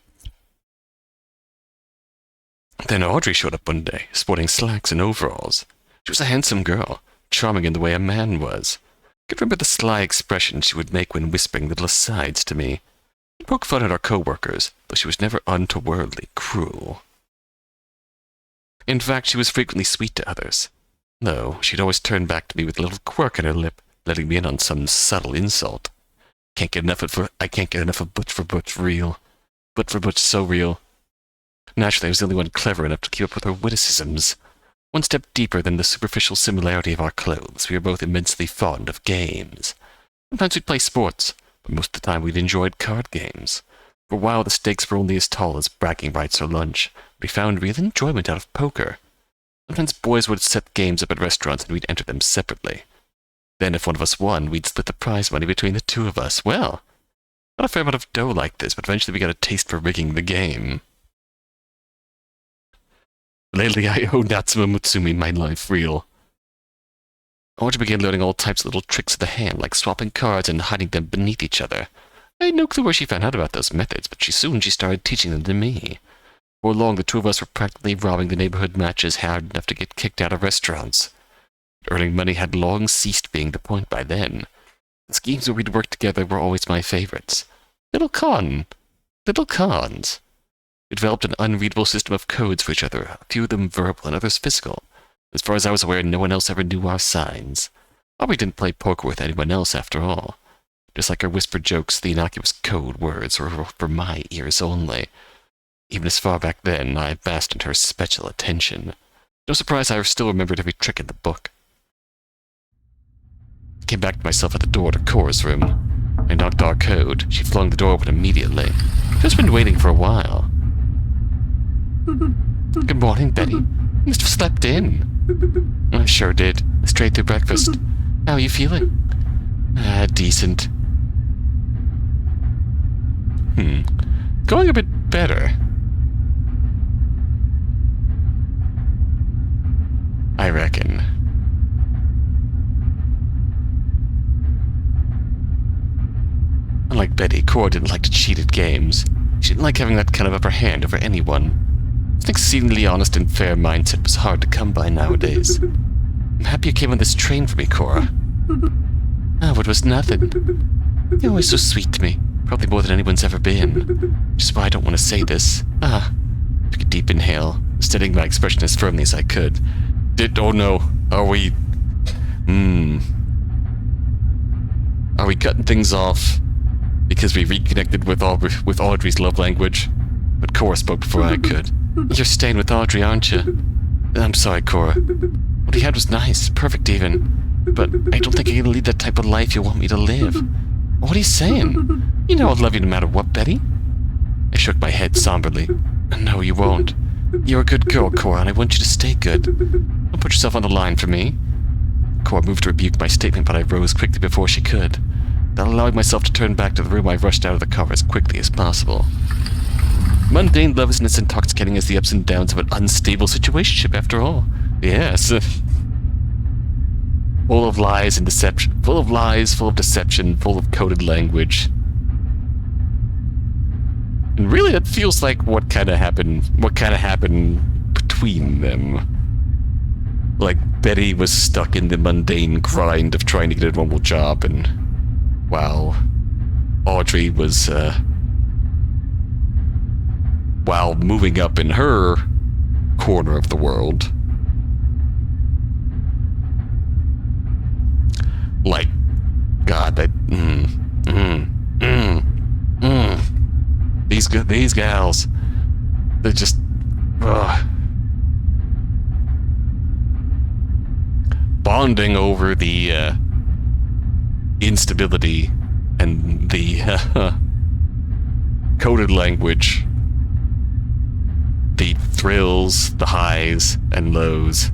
Then Audrey showed up one day, sporting slacks and overalls. She was a handsome girl, charming in the way a man was. I could remember the sly expression she would make when whispering little asides to me. She'd poke fun at our co-workers, though she was never untowardly cruel. In fact, she was frequently sweet to others, though she'd always turn back to me with a little quirk in her lip, letting me in on some subtle insult. I can't get enough of Butch for Butch real. Butch for Butch so real. Naturally, I was the only one clever enough to keep up with her witticisms. One step deeper than the superficial similarity of our clothes, we were both immensely fond of games. Sometimes we'd play sports, but most of the time we'd enjoyed card games. For a while, the stakes were only as tall as bragging rights or lunch. We found real enjoyment out of poker. Sometimes boys would set games up at restaurants and we'd enter them separately. Then if one of us won, we'd split the prize money between the two of us. Well, not a fair amount of dough like this, but eventually we got a taste for rigging the game. Lately, I owe Natsume Mutsumi my life real. Audrey began learning all types of little tricks of the hand, like swapping cards and hiding them beneath each other. I had no clue where she found out about those methods, but soon she started teaching them to me. Before long, the two of us were practically robbing the neighborhood matches hard enough to get kicked out of restaurants. Earning money had long ceased being the point by then. The schemes where we'd work together were always my favorites. Little cons. We developed an unreadable system of codes for each other, a few of them verbal and others physical. As far as I was aware, no one else ever knew our signs. Aubrey didn't play poker with anyone else, after all. Just like her whispered jokes, the innocuous code words were for my ears only. Even as far back then, I basked in her special attention. No surprise I still remembered every trick in the book. I came back to myself at the door to Cora's room. I knocked our code. She flung the door open immediately. She's just been waiting for a while. Good morning, Betty. You must have slept in. I sure did. Straight through breakfast. How are you feeling? Decent. Going a bit better. I reckon. Unlike Betty, Cora didn't like to cheat at games. She didn't like having that kind of upper hand over anyone. This exceedingly honest and fair mindset was hard to come by nowadays. I'm happy you came on this train for me, Cora. Oh, it was nothing. You're always so sweet to me. Probably more than anyone's ever been. Which is why I don't want to say this. Took a deep inhale, steadying my expression as firmly as I could. Oh no, are we... Are we cutting things off because we reconnected with Audrey's love language? But Cora spoke before I could. You're staying with Audrey, aren't you? I'm sorry, Cora. What he had was nice, perfect even. But I don't think I can lead that type of life you want me to live. What are you saying? You know I'll love you no matter what, Betty. I shook my head somberly. No, you won't. You're a good girl, Cora, and I want you to stay good. Don't put yourself on the line for me. Cora moved to rebuke my statement, but I rose quickly before she could. Without allowing myself to turn back to the room, I rushed out of the car as quickly as possible. Mundane love isn't as intoxicating as the ups and downs of an unstable situationship, after all. Yes. Full of lies and deception. Full of lies, full of deception, full of coded language. And really, that feels like what kind of happened between them. Like, Betty was stuck in the mundane grind of trying to get a normal job, and while Audrey was, while moving up in her corner of the world. Like, God, these gals, they're just, bonding over the instability and the coded language, the thrills, the highs and lows.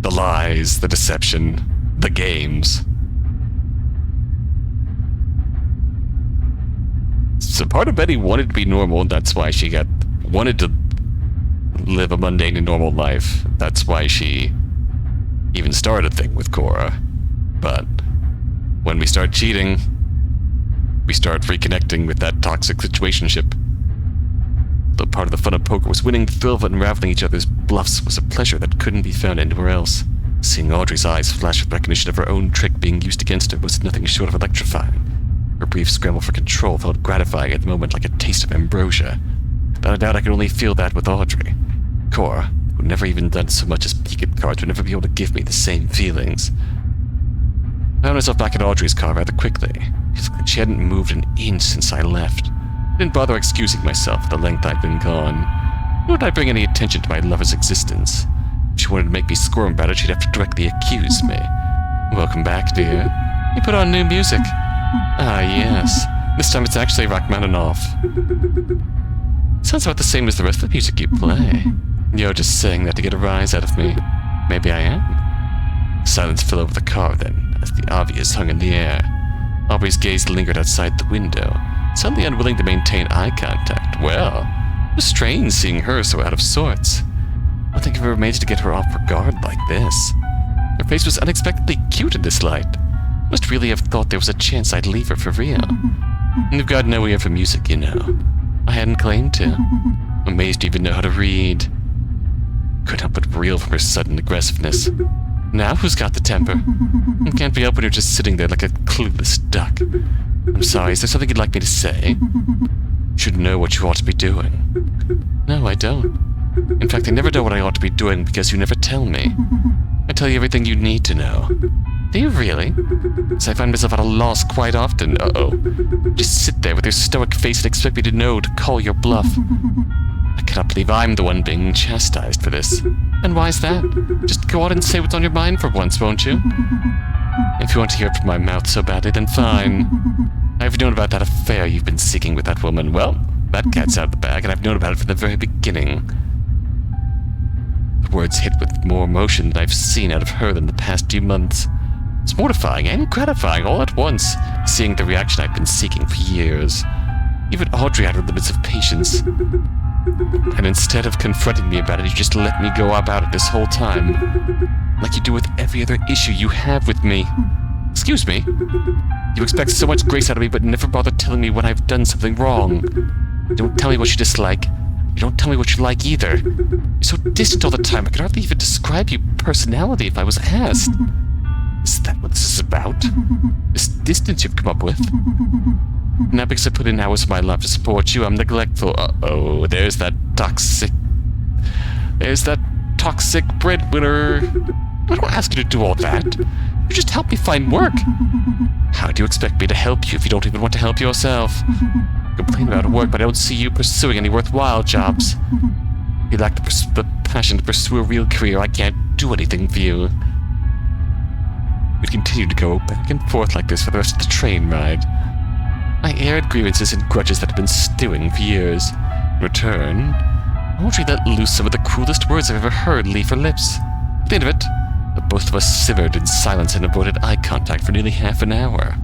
The lies, the deception, the games. So part of Betty wanted to be normal, and that's why she wanted to live a mundane and normal life. That's why she even started a thing with Cora. But when we start cheating, we start reconnecting with that toxic situationship. Though part of the fun of poker was winning, the thrill of unraveling each other's bluffs was a pleasure that couldn't be found anywhere else. Seeing Audrey's eyes flash with recognition of her own trick being used against her was nothing short of electrifying. Her brief scramble for control felt gratifying at the moment, like a taste of ambrosia. Without a doubt, I could only feel that with Audrey. Cora, who never even done so much as peek at cards, would never be able to give me the same feelings. I found myself back at Audrey's car rather quickly. She hadn't moved an inch since I left. I didn't bother excusing myself for the length I'd been gone. Nor did I bring any attention to my lover's existence. If she wanted to make me squirm about it, she'd have to directly accuse me. Welcome back, dear. You put on new music. Ah, yes. This time it's actually Rachmaninoff. Sounds about the same as the rest of the music you play. You're just saying that to get a rise out of me. Maybe I am. Silence fell over the car then, as the obvious hung in the air. Aubrey's gaze lingered outside the window, suddenly unwilling to maintain eye contact. Well, it was strange seeing her so out of sorts. I don't think I've ever managed to get her off her guard like this. Her face was unexpectedly cute in this light. Must really have thought there was a chance I'd leave her for real. And you've got no ear for music, you know. I hadn't claimed to. Amazed you even know how to read. Couldn't help but reel from her sudden aggressiveness. Now who's got the temper? It can't be helped when you're just sitting there like a clueless duck. I'm sorry, is there something you'd like me to say? You should know what you ought to be doing. No, I don't. In fact, I never know what I ought to be doing because you never tell me. I tell you everything you need to know. Do you really? Because I find myself at a loss quite often. Uh-oh. Just sit there with your stoic face and expect me to know to call your bluff. I cannot believe I'm the one being chastised for this. And why's that? Just go out and say what's on your mind for once, won't you? If you want to hear it from my mouth so badly, then fine. I've known about that affair you've been seeking with that woman. Well, that cat's out of the bag, and I've known about it from the very beginning. The words hit with more emotion than I've seen out of her in the past few months. It's mortifying and gratifying all at once, seeing the reaction I've been seeking for years. Even Audrey had her limits of patience. And instead of confronting me about it, you just let me go about it this whole time. Like you do with every other issue you have with me. Excuse me? You expect so much grace out of me, but never bother telling me when I've done something wrong. You don't tell me what you dislike. You don't tell me what you like either. You're so distant all the time, I could hardly even describe your personality if I was asked. Is that what this is about? This distance you've come up with? Now because I put in hours of my life to support you, I'm neglectful. Uh-oh, there's that toxic breadwinner. I don't ask you to do all that. You just help me find work. How do you expect me to help you if you don't even want to help yourself? You complain about work, but I don't see you pursuing any worthwhile jobs. You lack the passion to pursue a real career. I can't do anything for you. We continued to go back and forth like this for the rest of the train ride. I aired grievances and grudges that had been stewing for years. In return, Audrey let loose some of the cruelest words I've ever heard leave her lips. At the end of it, the both of us simmered in silence and avoided eye contact for nearly half an hour.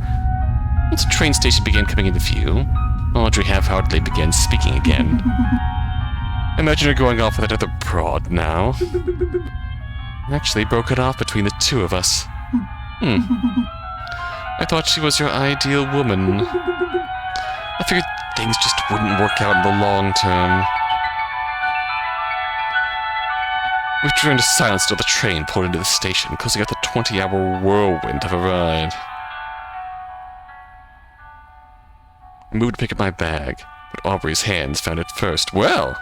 Once the train station began coming into view, Audrey half-heartedly began speaking again. Imagine her going off with another broad now. Actually broke it off between the two of us. I thought she was your ideal woman. I figured things just wouldn't work out in the long term. We drew into silence until the train pulled into the station, closing out the 20-hour whirlwind of a ride. I moved to pick up my bag, but Aubrey's hands found it first. Well!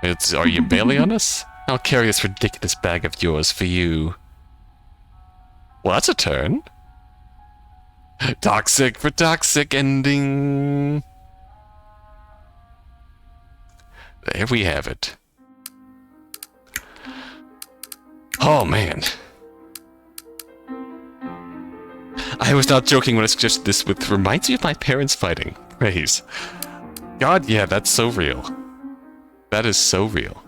Are you bailing on us? I'll carry this ridiculous bag of yours for you. Well, that's a turn. Toxic for toxic ending. There we have it. Oh, man. I was not joking when I suggested this with reminds me of my parents fighting. Praise. God, yeah, that's so real. That is so real.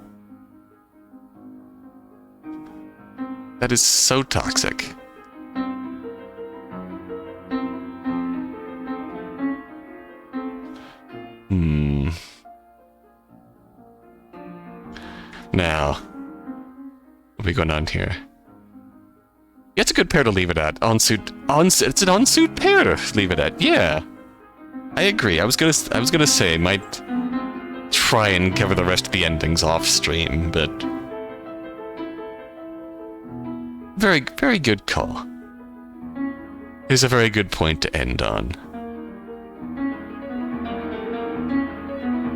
That is so toxic. Now, what are we going on here? Yeah, it's a good pair to leave it at. It's an Offsuit Pair to leave it at. Yeah, I agree. I was gonna say might try and cover the rest of the endings off stream, but very, very good call. It's a very good point to end on.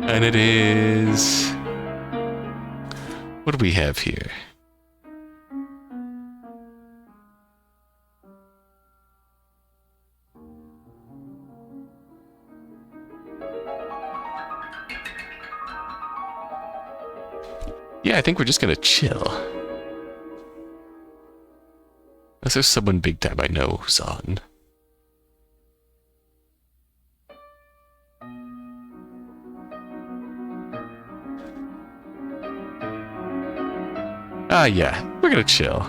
And it is... What do we have here? Yeah, I think we're just gonna chill. Unless there's someone big time I know who's on. Ah, yeah. We're gonna chill.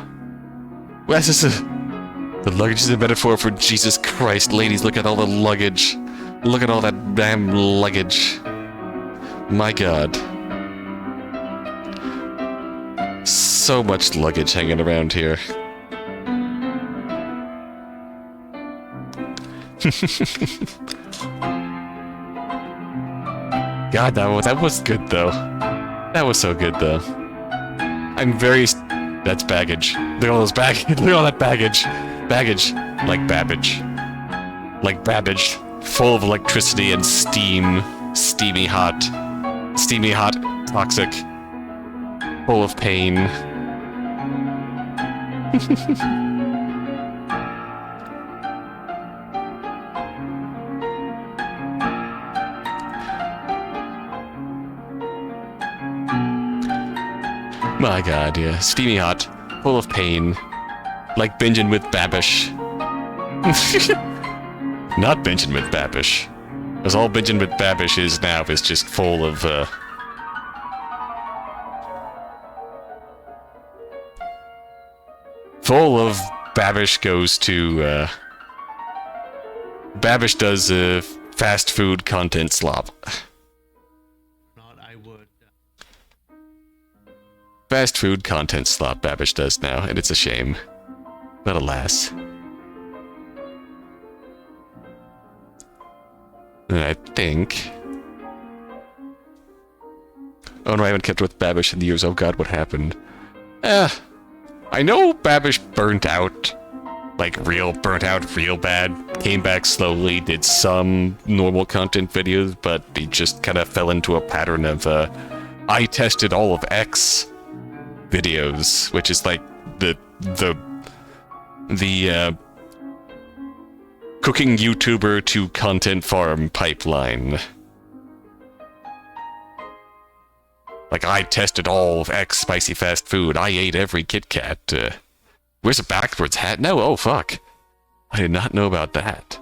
Well, that's just the luggage is a metaphor for Jesus Christ. Ladies, look at all the luggage. Look at all that damn luggage. My God. So much luggage hanging around here. God, that was good, though. That was so good, though. I'm very... That's baggage. Look at all those baggage. Look at all that baggage. Baggage. Like Babbage. Like Babbage. Full of electricity and steam. Steamy hot. Steamy hot. Toxic. Full of pain. My God, yeah. Steamy hot. Full of pain. Like binging with Babish. Not binging with Babish. Because all binging with Babish is now is just full of, full of Babish goes to, Babish does, fast food content slop. Fast food content slop Babish does now, and it's a shame. But alas. And I think... Oh no, I haven't kept with Babish in years. Oh God, what happened? I know Babish burnt out. Like, burnt out real bad. Came back slowly, did some normal content videos, but he just kind of fell into a pattern of, I tested all of X videos, which is like the cooking YouTuber to content farm pipeline. Like, I tested all of X spicy fast food. I ate every Kit Kat. Where's a backwards hat? No, oh fuck. I did not know about that.